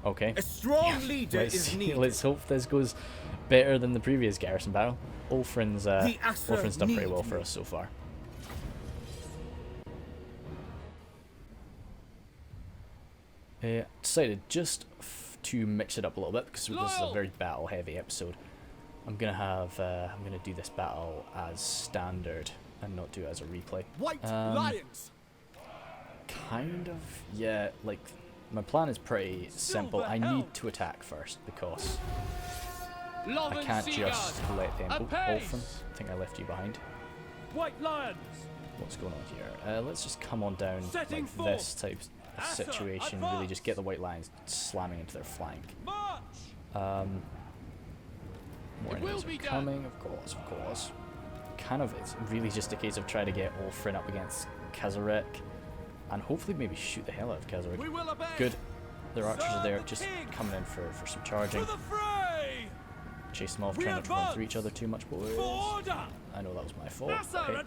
A: Okay.
D: A strong leader is needed.
A: Let's hope this goes better than the previous garrison battle. Ulfrin's done pretty well for us so far. Decided just to mix it up a little bit because this is a very battle-heavy episode. I'm gonna do this battle as standard and not do it as a replay.
D: White lions.
A: Kind of, yeah. Like my plan is pretty simple. I need to attack first because I can't just let them. Oh, Ulfrin, I think I left you behind.
D: White lions.
A: What's going on here? Let's just come on down like this type of situation. Really, just get the white lions slamming into their flank. More enemies are coming, of course. Kind of, it's really just a case of trying to get Ulfrin up against Kazarek, and hopefully maybe shoot the hell out of Kazarek. Good. Their archers are there, just coming in for some charging. Chase them off, trying not to run through each other too much, boys. I know that was my fault. Okay.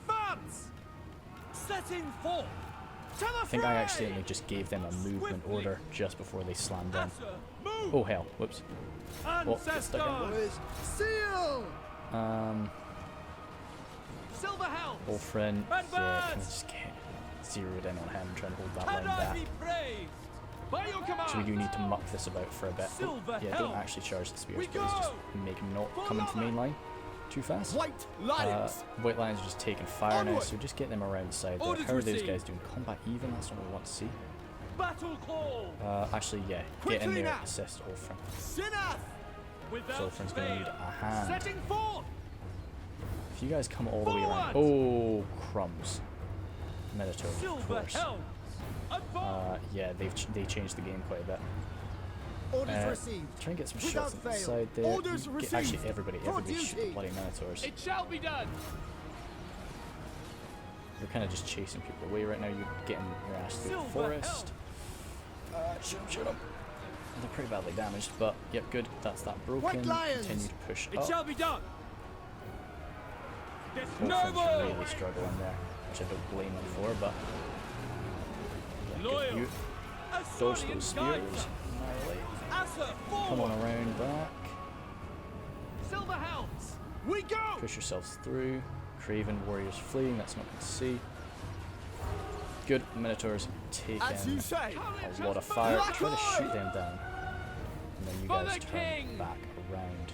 A: I think I accidentally just gave them a movement order just before they slammed in. Oh hell, whoops. Oh, get stuck in, boys. Ulfrin, yeah, can I just get zeroed in on him, trying to hold that line back. So we do need to muck this about for a bit. Oh, yeah, don't actually charge the spears, please. Just make him not come into main line too fast. White lions are just taking fire now, so just get them around the side there. How are those guys doing? Combat even? That's not what we want to see. Actually, yeah, get in there, assist Ulfrin. So Ulfrin's going to need a hand. If you guys come all the way around. Oh, crumbs. Minotaur, of course. Yeah, they changed the game quite a bit. Try and get some shots on the side there. Actually, everybody shoot the bloody Minotaurs.
G: It shall be done.
A: You're kind of just chasing people away right now. You're getting your ass through the forest. Shoot them. They're pretty badly damaged, but yep, good. That's that broken. Continue to push up.
D: It shall be done.
A: Ulfrin's really struggling there, which I don't blame him for, but yeah, good. You dodge those spears. Annihilate. Come on around back.
D: We go.
A: Push yourselves through. Craven warriors fleeing. That's not good to see. Good. Minotaurs taking a lot of fire. Try to shoot them down, and then you guys turn back around.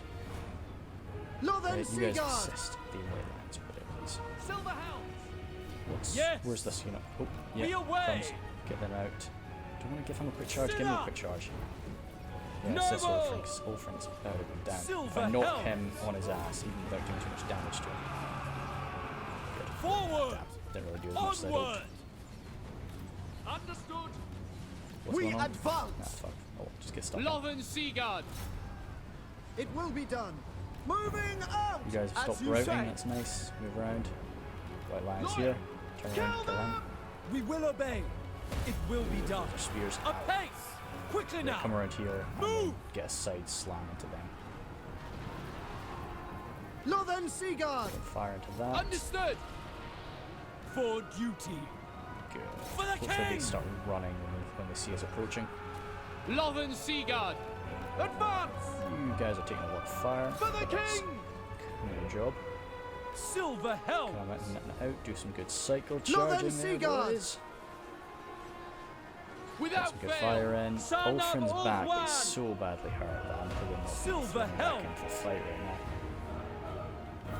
A: You guys assist the white lions over there, please. Where's this unit? Oh, yeah. Crumbs. Get them out. Don't want to give him a quick charge. Give him a quick charge. Yeah, assist Ulfrin's about to go down. If I knock him on his ass, even without doing too much damage to him. Good.
D: Forward.
A: Didn't really do as much as I hoped.
G: Understood.
A: What's going on?
D: Advance.
A: Nah, fuck. Oh, just get stuck.
G: Loven Seagard.
D: It will be done. Moving out.
A: You guys have stopped routing. That's nice. Move around. White lions here. Turn around. Kill him.
D: We will obey. It will be done.
A: Their spears
D: A
A: out.
D: pace. Quickly now.
A: Come around here and get a side slam into them.
D: Loven Seagard.
A: Put fire into that.
G: Understood.
D: For duty.
A: Good.
D: For the
A: Hopefully they
D: king.
A: start running when they see us approaching.
G: Loven Seagard.
D: Advance.
A: You guys are taking a lot of fire.
D: For the king.
A: Good job.
D: Silver helm.
A: Come out, do some good cycle
D: Loven
A: charging there,
D: Seagard.
A: boys. Get
G: Without
A: some good
G: fail.
A: fire in.
D: Son of
A: Ulfrin's back
D: Ulfwan.
A: is so badly hurt that I'm probably not
D: Silver
A: throwing him
D: helm.
A: back into the fight right now.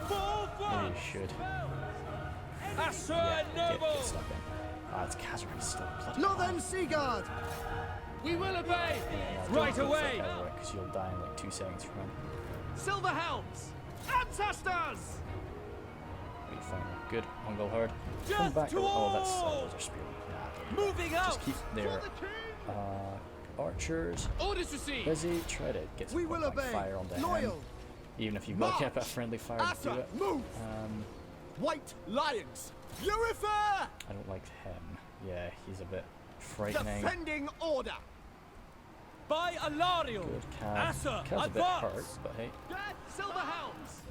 D: Full
A: Maybe you
D: force.
A: should.
D: Assur
A: Yeah,
D: noble.
A: get stuck in. It's Kazarek still bloody
D: Loven Seagard.
G: We will obey.
D: Right away.
A: Because you'll die in like 2 seconds from him.
D: Silver helms. Ancestors.
A: Wait, fine. Good. Mongol horde. Come
D: Death
A: back.
D: to
A: Oh,
D: all.
A: those are spearmen. Nah,
D: Moving out.
A: just keep their archers
G: Orders received.
A: busy. Try to get some
D: We will
A: point blank
D: obey.
A: fire onto him.
D: Loyal.
A: Even if you've got to get a bit of friendly fire to do
D: Assur,
A: it.
D: move. White lions. Purify.
A: I don't like him. Yeah, he's a bit frightening.
D: Defending order. By Alarielle.
A: Good Kaz.
D: Assur,
A: Kaz's a bit
D: advance.
A: hurt, but hey.
D: Silver helms.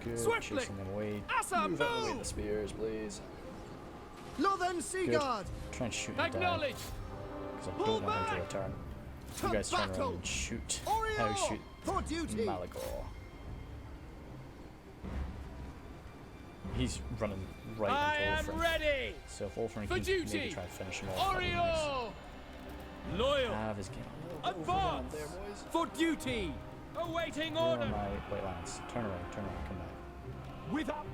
A: Good.
G: Swiftly.
A: Chasing them away.
G: Asa,
A: Move out of the way
G: move.
A: the spears, please.
D: Lothen Seaguard!
A: Try and shoot them down.
G: Acknowledge.
A: Because I
D: Pull
A: don't know how to
D: back.
A: return.
D: To
A: You guys turn around
D: battle.
A: and shoot.
D: Oriole,
A: How shoot
D: for duty!
A: Malagor. He's running right
G: I
A: into
G: am
A: Ulfrin.
G: ready.
A: So if Ulfrin
G: For
A: can
G: duty.
A: maybe try and finish him off, that'd be nice.
G: Oriole. Loyal.
A: Have his game.
G: Advance.
A: There, boys.
G: For duty. Awaiting
A: Where are
G: order.
A: my white lines? Turn around, come back.
G: Without.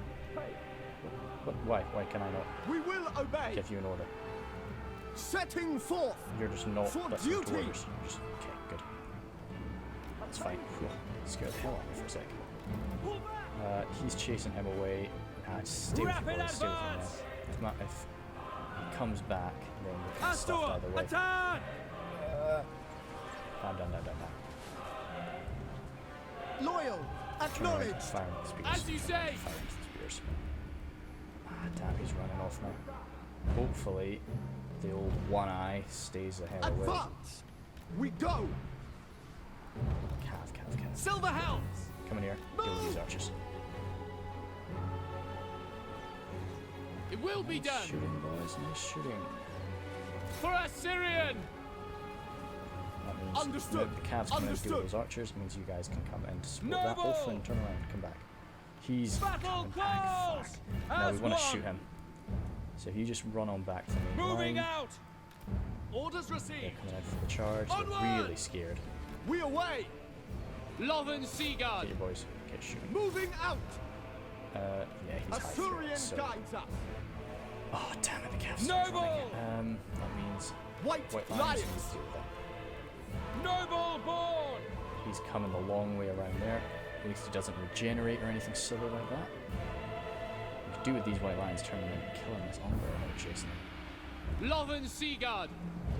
A: What? Why can I not
D: We will obey!
A: give you an order?
D: Setting forth!
A: You're just not
D: For
A: listening to
D: duty.
A: orders. You're just, okay, good. That's fine. Whew. Scared the hell out of me for a sec. He's chasing him away. Just stay with
G: Rapid
A: him, boys. Stay with him
G: advance.
A: now. If he comes back, then we can stuff
G: Astor,
A: either way.
G: attack.
A: I'm done.
D: Loyal!
A: Turn around,
D: Acknowledged!
A: fire with the spears.
G: As you say.
A: Fire with the spears. Damn, he's running off now. Hopefully, the old one eye stays the hell away.
D: Advance! We go!
A: Cav.
G: Silver helms.
A: Come in here. Deal with these archers.
G: It will be
A: Nice
G: done.
A: shooting, boys. Nice shooting.
G: For Assyrian.
A: That means
G: Understood.
A: the Cavs coming out to deal with
G: Understood.
A: those archers. It means you guys can come in to support
G: Noble.
A: that. Ulfrin, turn around, come back. He's
G: Battle
A: coming back.
G: close.
A: Fuck. Now we
G: As
A: want to
G: one.
A: shoot him. So if you just run on back to me.
G: Moving
A: line,
G: out. Orders
A: they're
G: received.
A: coming in for the charge. They're
G: Onward.
A: really scared.
D: We away!
G: Loven
A: Get
G: Seaguard.
A: your boys. Get shooting.
D: Moving out!
A: Yeah, he's high threat,
D: Assyrian
A: so.
D: guides us!
A: Oh, damn it, the Cavs started
G: Noble.
A: running. That means
D: White,
A: White Lions
D: Lions!
A: need to deal with that.
G: Noble born.
A: He's coming the long way around there. At least he doesn't regenerate or anything silly like that. We could do with these white lions, turn them and kill him as Umber and we're chasing them.
G: Loven Seaguard.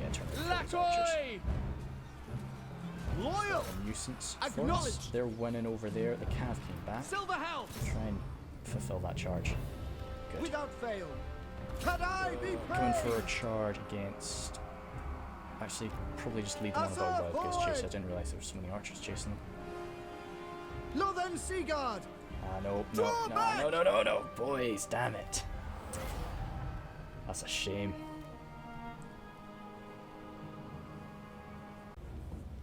A: Yeah, turn them into those archers.
G: Lacoy.
D: Loyal!
A: A nuisance for us.
D: Acknowledged.
A: They're winning over there. The Cav came back.
G: Silver helms.
A: Try and fulfill that charge. Good.
D: Without fail! Can I be
A: Coming for a
D: praised?
A: charge against... Actually, probably just lead them on about a wild goose chase. I didn't realise there were so many archers chasing them.
D: Lothen Seaguard!
A: No. Boys, damn it. That's a shame.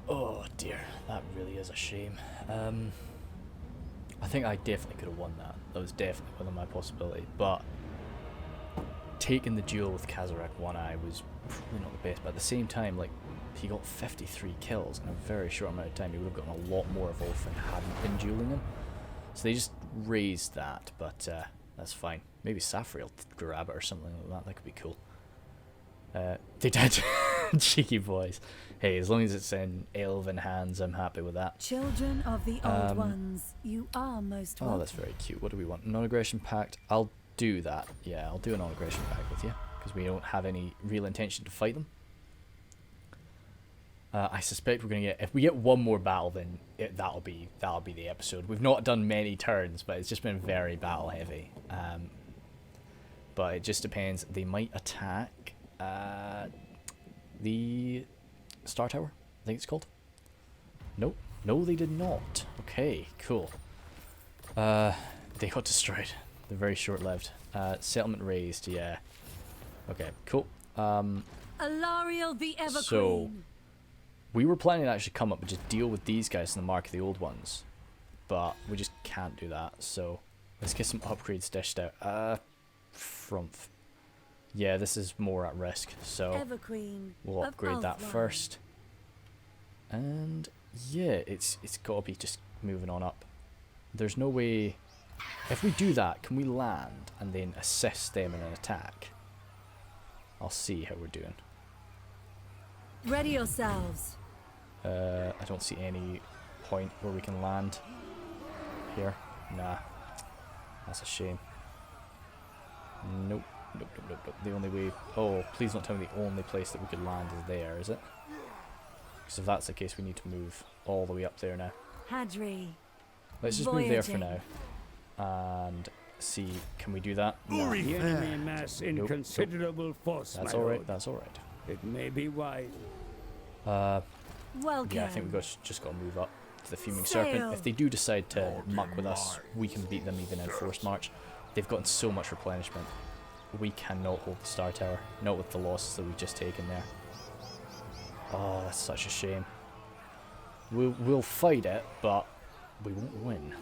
A: Oh dear, that really is a shame. I think I definitely could have won that. That was definitely within my possibility, but taking the duel with Kazarak One Eye was probably not the best, but at the same time, like, he got 53 kills in a very short amount of time. He would have gotten a lot more if Ulfrin hadn't been dueling him. So they just raised that, but that's fine. Maybe Safri will grab it or something like that. That could be cool. They did. Cheeky boys. Hey, as long as it's in elven hands, I'm happy with that.
B: Children of the old ones, you are most welcome.
A: Oh, that's very cute. What do we want? Non-aggression pact. I'll do that. Yeah, I'll do a non-aggression pact with you because we don't have any real intention to fight them. I suspect we're gonna get, if we get one more battle, then that'll be the episode. We've not done many turns, but it's just been very battle heavy. But it just depends. They might attack the Star Tower, I think it's called. Nope. No, they did not. Okay, cool. They got destroyed. They're very short-lived. Settlement raised, yeah. Okay, cool.
B: Alarielle the Ever
A: So,
B: Queen.
A: we were planning to actually come up and just deal with these guys in the Mark of the Old Ones. But we just can't do that, so let's get some upgrades dished out. Frumph. Yeah, this is more at risk, so
B: Ever Queen.
A: we'll
B: of
A: upgrade that
B: Avelorn.
A: first. And yeah, it's gotta be just moving on up. There's no way... If we do that, can we land and then assist them in an attack? I'll see how we're doing.
B: Ready yourselves.
A: I don't see any point where we can land here. Nah, that's a shame. Nope. The only way... Oh, please don't tell me the only place that we could land is there, is it? Because if that's the case, we need to move all the way up there now.
B: Hadri.
A: Let's just move there for
B: Voyaging.
A: now. And see, can we do that? No.
C: Uri
H: The
C: fair.
H: enemy amass in
A: Nope,
H: considerable force,
A: That's
H: my
A: alright,
H: lord.
A: that's alright.
H: It may be wise.
B: Welcome.
A: Yeah, I think we just got to move up to the Fuming Serpent.
B: Sail.
A: If they do decide to muck with us, we can beat them even in Forced March. They've gotten so much replenishment. We cannot hold the Star Tower, not with the losses that we've just taken there. Oh, that's such a shame. We'll fight it, but we won't win.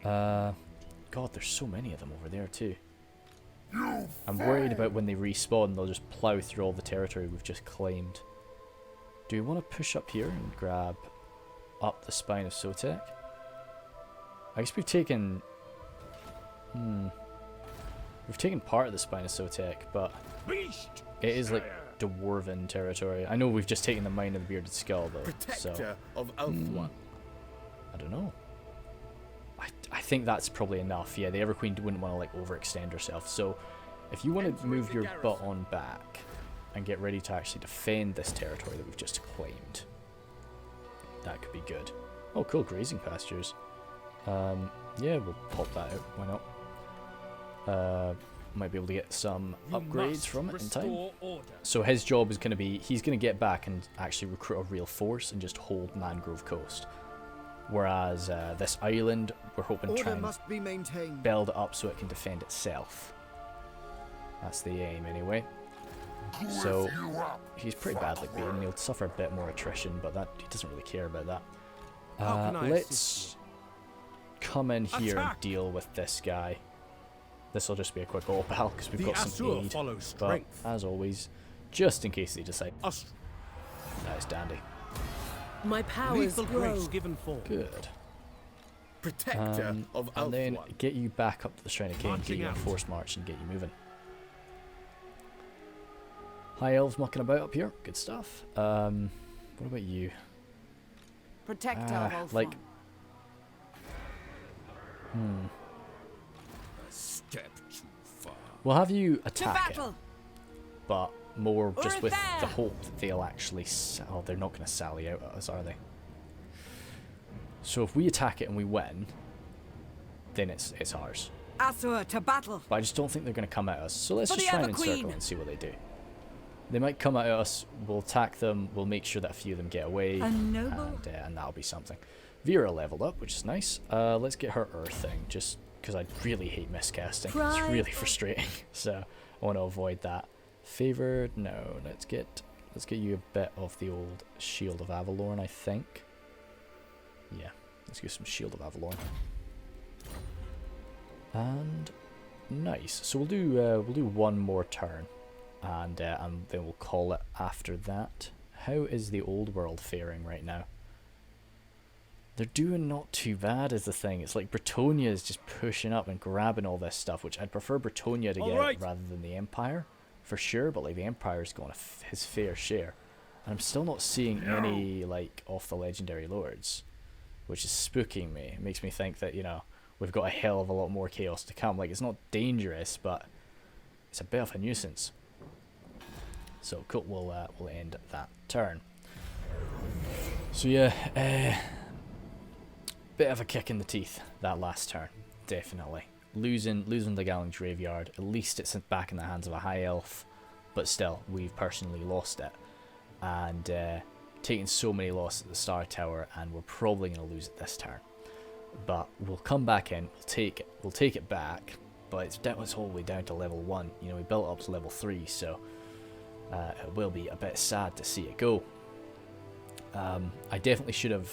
A: God, there's so many of them over there too. I'm worried about when they respawn, they'll just plow through all the territory we've just claimed. Do we want to push up here and grab up the spine of Sotek? I guess we've taken... We've taken part of the spine of Sotek, but it is like dwarven territory. I know we've just taken the Mine of the Bearded Skull though,
I: Protector of Avelorn.
A: I don't know. I think that's probably enough. Yeah, the Everqueen wouldn't want to like overextend herself. So if you want to move your butt on back and get ready to actually defend this territory that we've just claimed, that could be good. Oh, cool, grazing pastures. Yeah, we'll pop that out. Why not? Might be able to get some upgrades from it in time. So his job is going to be, he's going to get back and actually recruit a real force and just hold Mangrove Coast. Whereas this island, we're hoping to try
D: must be
A: and
D: maintained.
A: build it up so it can defend itself. That's the aim anyway. So he's pretty badly beaten. He'll suffer a bit more attrition, but that he doesn't really care about that. Let's come in here and deal with this guy. This will just be a quick all battle because we've got some aid. But as always, just in case they decide. Nice, dandy.
J: My powers grow.
A: Good.
I: Protector of
A: and then
I: Avelorn.
A: get you back up to the Shrine of Cain, get you on Forced March and get you moving. High Elves mucking about up here. Good stuff. What about you?
F: Protector of
A: Like...
I: Step too far.
A: We'll have you
F: to
A: attack it,
F: battle.
A: but more just with
F: there.
A: the hope that they'll actually... Oh, they're not going to sally out at us, are they? So if we attack it and we win, then it's ours.
F: Asur to battle.
A: But I just don't think they're going to come at us. So let's
F: For
A: just
F: the
A: try and
F: Everqueen.
A: encircle and see what they do. They might come at us, we'll attack them, we'll make sure that a few of them get away,
B: A noble.
A: and that'll be something. Vera leveled up, which is nice. Let's get her Earthing, just because I really hate miscasting. It's really frustrating, so I want to avoid that. Favoured? No. Let's get you a bit of the old Shield of Avelorn, I think. Yeah, let's get some Shield of Avelorn. And nice. So we'll do one more turn, and then we'll call it after that. How is the old world faring right now? They're doing not too bad is the thing. It's like Bretonia is just pushing up and grabbing all this stuff, which I'd prefer Bretonia to get rather than the Empire, for sure, but like the Empire's going his fair share. And I'm still not seeing any like off the legendary lords, which is spooking me. It makes me think that, you know, we've got a hell of a lot more chaos to come. Like, it's not dangerous, but it's a bit of a nuisance. So cool, we'll end that turn. So yeah, bit of a kick in the teeth that last turn, definitely. Losing the Galling's Graveyard, at least it's back in the hands of a high elf, but still, we've personally lost it. And taking so many losses at the Star Tower, and we're probably going to lose it this turn. But we'll come back in, we'll take it back, but it's all the way down to level 1. You know, we built up to level 3, so it will be a bit sad to see it go. I definitely should have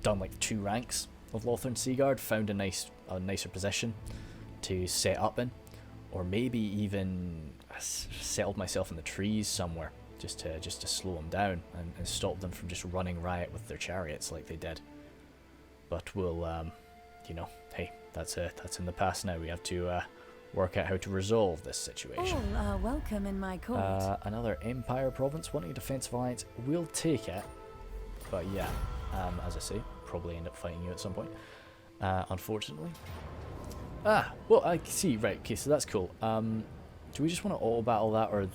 A: done like 2 ranks of Lothern Seaguard, found a nicer position to set up in, or maybe even settled myself in the trees somewhere just to slow them down and stop them from just running riot with their chariots like they did. But we'll, you know, hey, that's in the past now. We have to work out how to resolve this situation.
B: All are welcome in my court.
A: Another Empire province wanting a defensive alliance. We'll take it, but yeah, as I say, probably end up fighting you at some point, unfortunately. Well, I see. Right, okay, so that's cool. Do we just want to auto battle that, or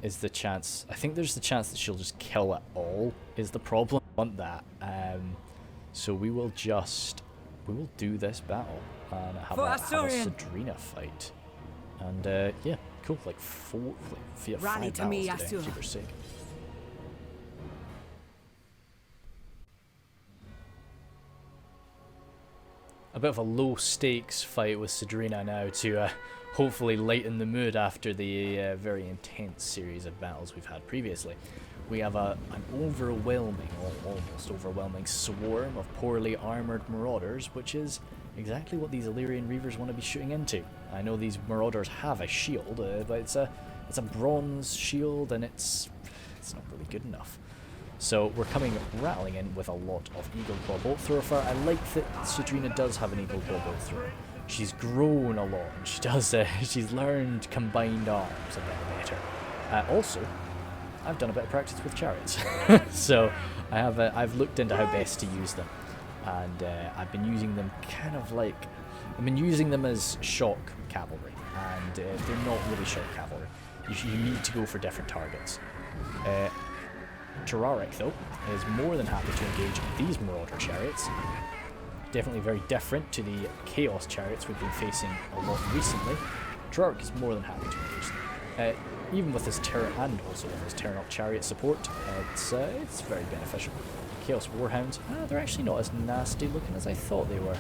A: is the chance? I think there's the chance that she'll just kill it all. Is the problem? I want that. So we will do this battle and have a Sadrina fight. And yeah, cool. Like 5
F: Rally
A: battles
F: to me,
A: today.
F: Asur.
A: Super sick. bit of a low stakes fight with Sidrina now to hopefully lighten the mood after the very intense series of battles we've had previously. We have an overwhelming, almost overwhelming swarm of poorly armoured marauders, which is exactly what these Alarielle Reavers want to be shooting into. I know these marauders have a shield, but it's a bronze shield, and it's not really good enough. So we're coming rattling in with a lot of Eagle Claw Bolt Thrower fire. I like that Sidrina does have an Eagle Claw Bolt Thrower. She's grown a lot. She does. She's learned combined arms a bit better. Also, I've done a bit of practice with chariots, so I've looked into how best to use them, and I've been using them as shock cavalry, and they're not really shock cavalry. You need to go for different targets. Terraric, though, is more than happy to engage these Marauder chariots. Definitely very different to the Chaos chariots we've been facing a lot recently. Terraric is more than happy to engage them. Even with his and also with his Terranok chariot support, it's very beneficial. Chaos Warhounds, they're actually not as nasty looking as I thought they were.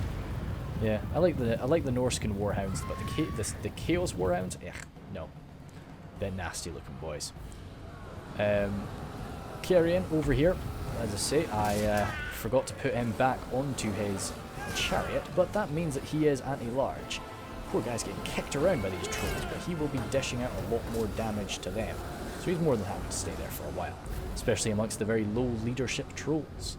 A: Yeah, I like the Norscan Warhounds, but the Chaos Warhounds, no, they're nasty looking boys. Carrion over here, as I say, I forgot to put him back onto his chariot, but that means that he is anti-large. Poor guy's getting kicked around by these trolls, but he will be dishing out a lot more damage to them. So he's more than happy to stay there for a while, especially amongst the very low leadership trolls.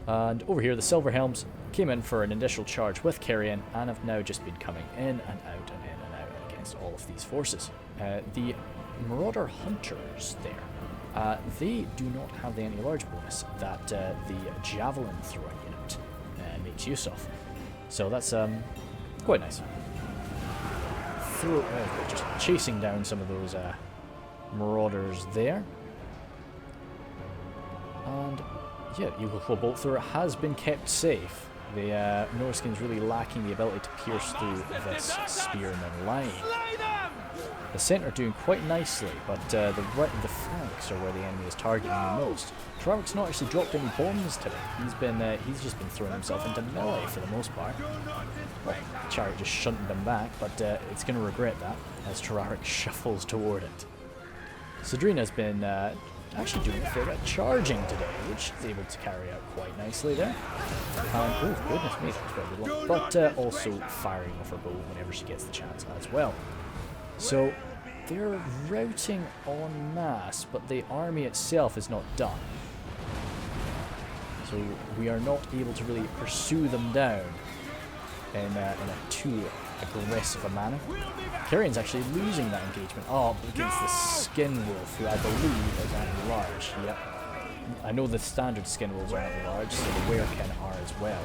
A: And over here, the Silver Helms came in for an initial charge with Carrion and have now just been coming in and out and in and out against all of these forces. The Marauder Hunters there, they do not have the anti-large bonus that the Javelin throwing unit makes use of. So that's quite nice. Just chasing down some of those Marauders there. And yeah, Eagle Claw Bolt Thrower has been kept safe. The Norskin's really lacking the ability to pierce through this Spearman line. The centre doing quite nicely, but the flanks are where the enemy is targeting the most. Traric's not actually dropped any bombs today. He's just been throwing himself into melee for the most part. Well, Chariot just shunted him back, but it's going to regret that as Terraric shuffles toward it. Sidrina's been actually doing a fair bit of charging today, which is able to carry out quite nicely there. Oh goodness me, that was very good one. But also firing off her bow whenever she gets the chance as well. So they're routing en masse, but the army itself is not done. So we are not able to really pursue them down in a too aggressive a manner. Carrion's actually losing that engagement. Oh, against the Skin Wolf, who I believe is anti-large. Yep. I know the standard Skin Wolves are anti-large, so the Werekin are as well.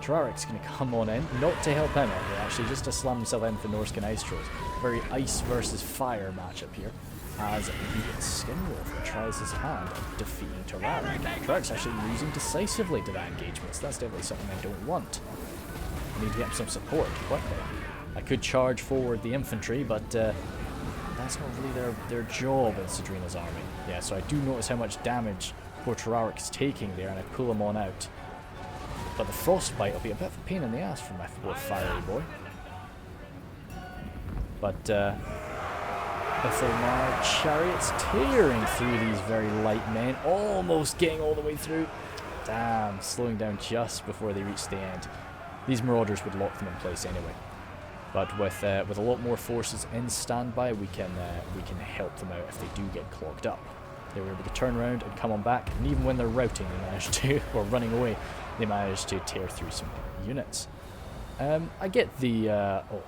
A: Terraric's going to come on in, not to help him out here, actually, just to slam himself in for Norscan Ice Trolls. Very ice versus fire matchup here, as the Skin Wolf tries his hand at defeating Terraric. Terraric's actually losing decisively to that engagement, so that's definitely something I don't want. I need to get him some support quickly. I could charge forward the infantry, but that's not really their job in Sidrina's army. Yeah, so I do notice how much damage poor Terraric is taking there, and I pull him on out. But the Frostbite will be a bit of a pain in the ass for my poor fiery boy. But Avelorn chariots tearing through these very light men, almost getting all the way through. Damn, slowing down just before they reach the end. These Marauders would lock them in place anyway. But with a lot more forces in standby, we can help them out if they do get clogged up. They were able to turn around and come on back, and even when they're routing, they managed to, or running away, they managed to tear through some units. I get the oh,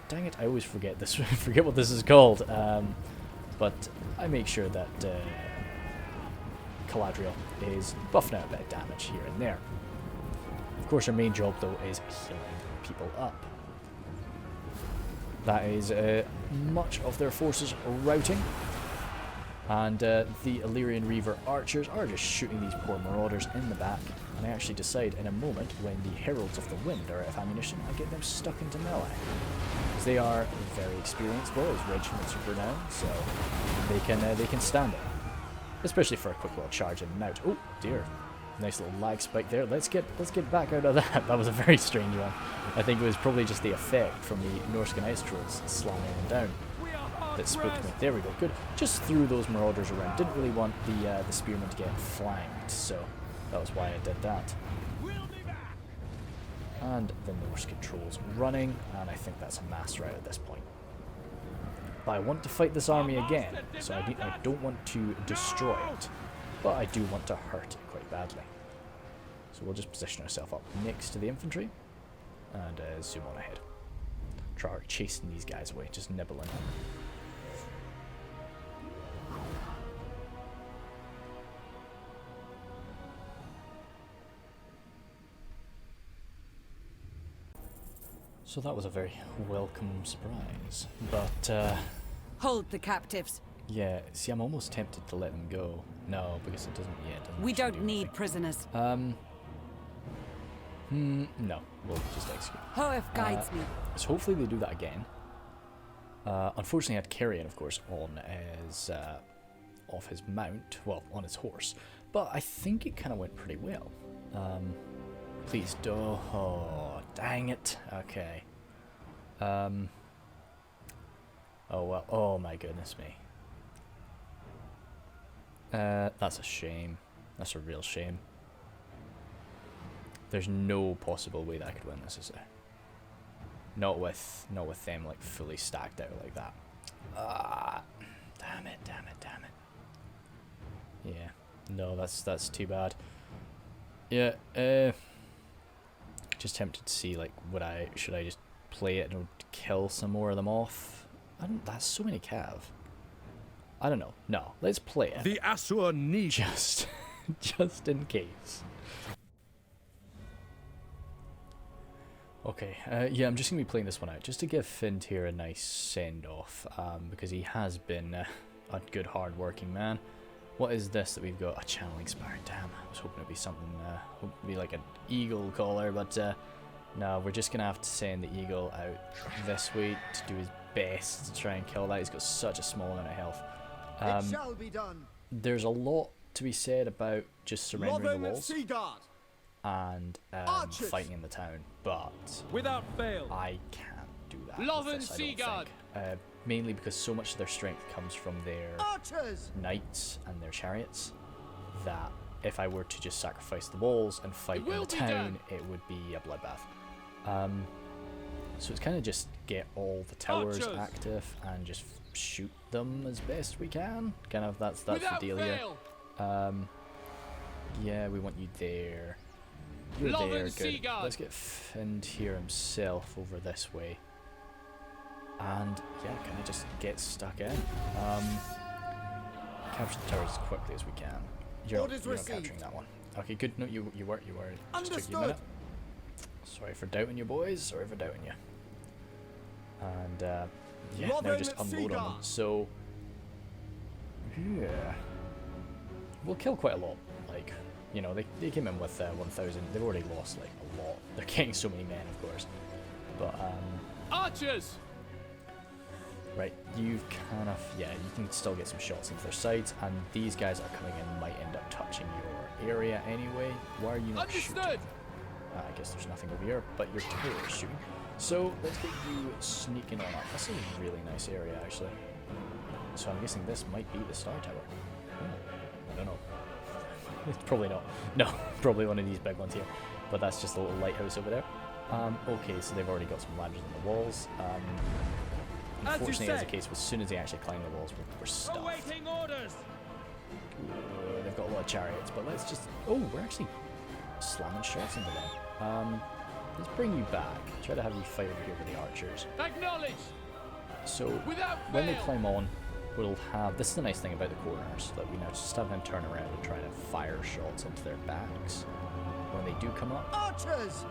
A: dang it! I always forget this. Forget what this is called. But I make sure that Alarielle is buffing out a bit of damage here and there. Of course, our main job though is healing people up. That is much of their forces routing. And the Alarielle Reaver archers are just shooting these poor Marauders in the back. And I actually decide in a moment, when the Heralds of the Wind are out of ammunition, I get them stuck into melee. Because they are very experienced boys, regiments are renowned, so they can stand it. Especially for a quick little charge in and out. Oh dear. nice little lag spike there. Let's get back out of that. That was a very strange one. I think it was probably just the effect from the Norscan ice trolls slamming them down that spooked me. There we go. Good. Just threw those marauders around. Didn't really want the spearmen to get flanked, so that was why I did that. And the Norscan trolls running, and I think that's a mass rout at this point. But I want to fight this army again, so I don't want to destroy it, but I do want to hurt it quite badly. So we'll just position ourselves up next to the infantry, and zoom on ahead. Try chasing these guys away, just nibbling. So that was a very welcome surprise, but
F: Hold the captives.
A: yeah, see, I'm almost tempted to let them go. No, because it doesn't yet.
F: We don't need prisoners.
A: No, we'll just execute.
F: Hoef guides me.
A: So hopefully they do that again. Unfortunately, I had Carrion, of course, on his off his mount, well, on his horse, but I think it kind of went pretty well. Please do. Oh, dang it. Okay. Oh well. Oh my goodness me. That's a shame. That's a real shame. There's no possible way that I could win this, is there? Not with them like fully stacked out like that. Ah, damn it. Yeah. No, that's too bad. Yeah. Just tempted to see like should I just play it and kill some more of them off? That's so many cav. I don't know. No, let's play it.
H: The Asur need
A: Just in case. Okay, yeah, I'm just going to be playing this one out, just to give Finn here a nice send-off, because he has been a good, hard-working man. What is this that we've got? A channeling spire. Damn, I was hoping it'd be something, hoping it'd be like an eagle collar, but no, we're just going to have to send the eagle out this way to do his best to try and kill that. He's got such a small amount of health.
D: It shall be done.
A: There's a lot to be said about just surrendering the walls and fighting in the town, but
G: Without fail.
A: I can't do that.
G: Loven
A: with this, I don't
G: Seaguard.
A: think. Mainly because so much of their strength comes from their
D: Archers!
A: knights and their chariots, that if I were to just sacrifice the walls and fight in the town, it would be a bloodbath. So it's kind of just get all the towers active and just shoot them as best we can. Kind of that's the deal here. Yeah, we want you there. You're there, good. Let's get Finn here himself over this way. And yeah, kind of just get stuck in. Capture the towers as quickly as we can. You're not capturing that one. Okay, good. No, you were. Just took you a minute. Sorry for doubting you, boys. Sorry for doubting you. And yeah, now just unload on them. So yeah, we'll kill quite a lot. Like, you know, they came in with 1,000. They've already lost like a lot. They're getting so many men, of course. But
G: Archers.
A: right, you've kind of, yeah, you can still get some shots into their sides, and these guys that are coming in might end up touching your area anyway. Why are you not shooting? I guess there's nothing over here, but your tower is shooting. So let's get you sneaking on up. This is a really nice area, actually. So I'm guessing this might be the Star Tower. I don't know. It's probably not. No, probably one of these big ones here. But that's just a little lighthouse over there. Okay, so they've already got some ladders in the walls. Unfortunately, as the case, as soon as they actually climb the walls, we're stuffed.
G: Awaiting orders.
A: They've got a lot of chariots, but let's just... Oh, we're actually slamming shots into them. Let's bring you back. Try to have you fight over here with the archers.
G: Acknowledge.
A: So,
G: Without
A: when they
G: fail.
A: climb on, we'll have... This is the nice thing about the corners, that we now just have them turn around and try to fire shots into their backs. When they do come up,
D: Archers!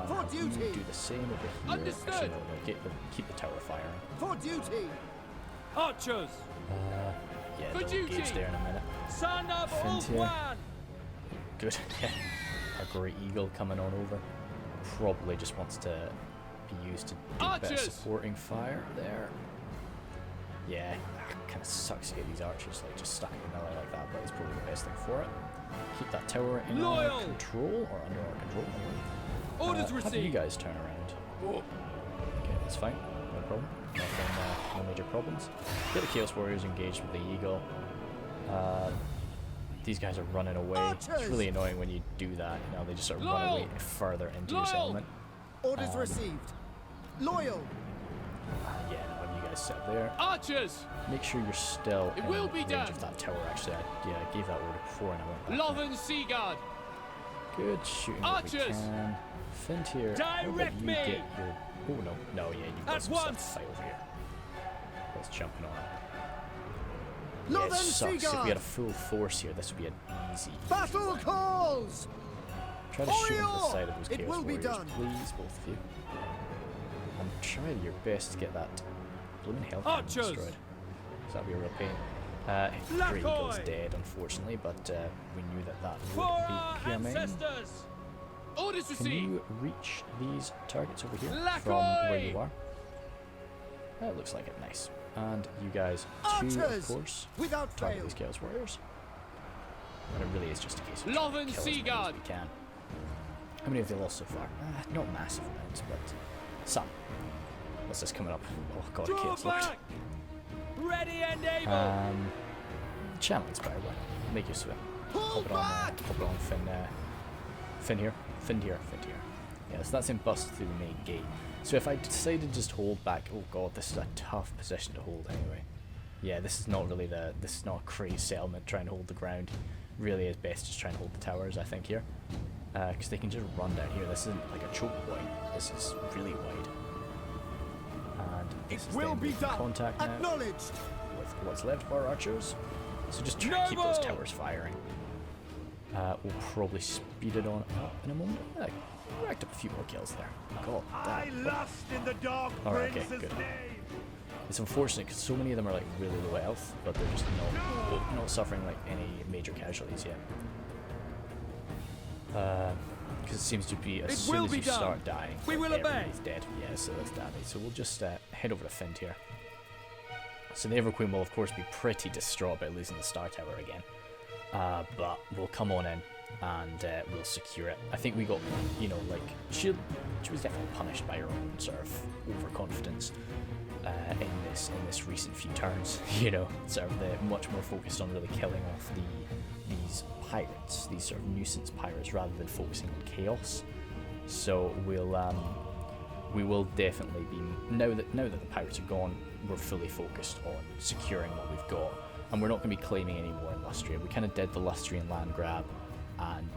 D: For
A: you
D: duty!
A: do the same over here.
G: Understood.
A: Actually, no, keep the tower firing.
D: For duty!
G: Archers.
A: Yeah,
G: For
A: they'll
G: duty.
A: engage there in a minute.
G: Son of
A: Finn's here.
G: Ulfwan.
A: Good. A great eagle coming on over. Probably just wants to be used to do a bit of
G: Archers!
A: supporting fire there. Yeah, kind of sucks to get these archers like just stuck in the melee like that, but it's probably the best thing for it. keep that tower in
G: Loyal.
A: our control, or under our control.
G: Orders
A: Have you
G: received.
A: guys turn around. Okay, that's fine. No problem. Nothing, no major problems. Get the Chaos Warriors engaged with the Eagle. These guys are running away. It's really annoying when you do that. You know, they just sort of run away further into your settlement.
D: Orders received. Loyal.
A: Yeah, no, have you guys set there.
G: Archers.
A: Make sure you're still
G: It
A: in
G: will be
A: range
G: done.
A: of that tower. Actually, I gave that order before and I went back.
G: Lothern Sea Guard.
A: Good shooting. What we
G: Archers.
A: can. Fint here. How about
G: Direct
A: you
G: me.
A: get your... Oh no, yeah, you've got
G: At
A: some stuff
G: once.
A: to fight over here. Let's jumping on it.
D: Lothern
A: Yeah, it sucks. If we had a
D: Seaguard.
A: full force here, this would be an easy.
D: Battle calls.
A: Try to shoot into the
D: Warrior!
A: side of those
D: It
A: Chaos
D: will be
A: Warriors,
D: done.
A: please, both of you. And try your best to get that blooming health
G: Archers!
A: destroyed. So that'd be a real pain. Great Eagle's
G: Lacoy!
A: dead, unfortunately, but we knew that
G: For
A: would
G: our
A: be coming.
G: ancestors. Orders
A: Can
G: received.
A: you reach these targets over here from where you are? That looks like it. Nice. And you guys too, of
D: Archers.
A: course.
D: Without
A: Target
D: fail.
A: these Chaos Warriors. But it really is just a case of trying
G: Lothern
A: to kill as many
G: Seaguard.
A: as we can. How many have they lost so far? Not massive amounts, but some. What's this coming up? Oh god,
G: Draw
A: Chaos Lord.
G: back. Ready and able.
A: Channel Inspire one. Make use of it.
D: Pull back.
A: Pop it on Finn here. Finn here. Yeah, so that's him bust through the main gate. So if I decide to just hold back, oh god, this is a tough position to hold anyway. Yeah, this is not a crazy settlement trying to hold the ground. Really is best just trying to hold the towers, I think, here. Because they can just run down here. This isn't like a choke point. This is really wide. And this is
D: Will
A: them
D: be
A: making
D: done.
A: contact now
D: Acknowledged.
A: with what's left of our archers. So just try to keep those
G: Noble!
A: towers firing. We'll probably speed it on up in a moment. Yeah, racked up a few more kills there. God damn.
C: lust in the dog
A: Alright, okay, good. It's unfortunate because so many of them are like really low health, but they're just not suffering like any major casualties yet. Because it seems to be as soon
G: will
A: as
G: be
A: you
G: done.
A: start dying,
G: We will obey.
A: everybody's dead. Yeah, so that's damage. So we'll just head over to Fint here. So the Everqueen will of course be pretty distraught by losing the Star Tower again. But we'll come on in and we'll secure it. I think we got, like, she was definitely punished by her own sort of overconfidence in this recent few turns. Sort of the much more focused on really killing off these pirates, these sort of nuisance pirates, rather than focusing on chaos. So we will definitely be now that the pirates are gone, we're fully focused on securing what we've got. And we're not going to be claiming any more in Lustria. We kind of did the Lustrian land grab, and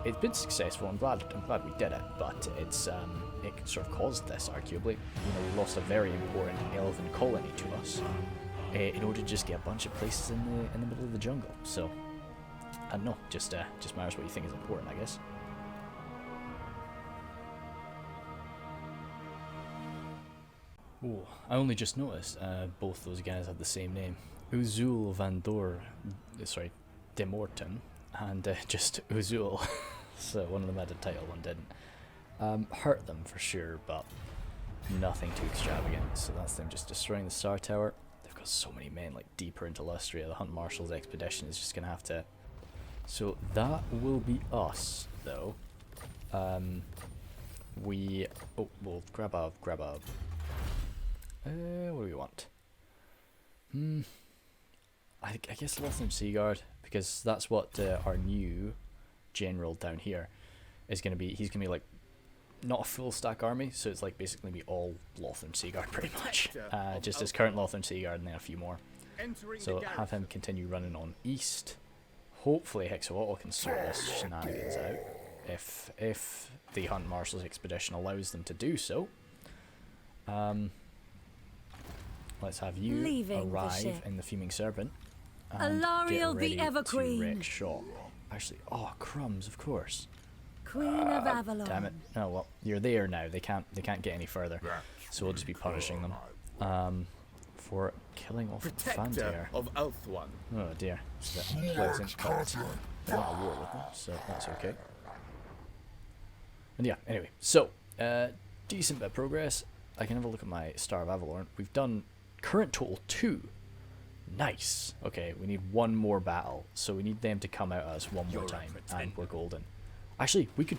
A: it's been successful. I'm glad we did it, but it sort of caused this, arguably. We lost a very important elven colony to us in order to just get a bunch of places in the middle of the jungle. So I don't know, just matters what you think is important, I guess. Oh, I only just noticed both those guys have the same name. Uzul de Morton, and just Uzul. So one of them had a title, one didn't. Hurt them for sure, but nothing too extravagant. So that's them just destroying the Star Tower. They've got so many men like deeper into Lustria. The Hunt Marshal's expedition is just gonna have to. So that will be us, though. We'll grab a. What do we want? I guess Lothern Seaguard, because that's what our new general down here is going to be. He's going to be like not a full stack army, so it's like basically be all Lothern Seaguard pretty much. Just his current Lothern Seaguard and then a few more. So have him continue running on east. Hopefully Hexawatl can sort this shenanigans out if the Hunt Marshal's expedition allows them to do so. Let's have you
B: Leaving the
A: arrive
B: ship.
A: in the Fuming Serpent and
B: Alarielle
A: get
B: the
A: ready
B: Everqueen.
A: to wreck shop. Actually, crumbs, of course.
B: Queen of Avelorn.
A: Damn it! Oh well, you're there now. They can't get any further. So we'll just be punishing them for killing off
I: Protector
A: Fantier.
I: of Althwan.
A: Oh dear, it's a bit pleasant, but we're not at war with them, so that's okay. And yeah, anyway, so decent bit of progress. I can have a look at my Star of Avelorn. We've done current total 2 Nice. Okay, we need one more battle, so we need them to come out at us one more
I: You're a
A: time, and
I: pretender.
A: we're golden. Actually, we could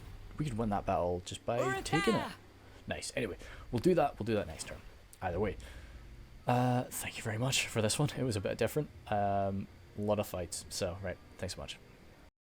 A: win that battle just by taking it. Nice. Anyway, we'll do that. We'll do that next turn. Either way. Thank you very much for this one. It was a bit different. A lot of fights. So, right. Thanks so much.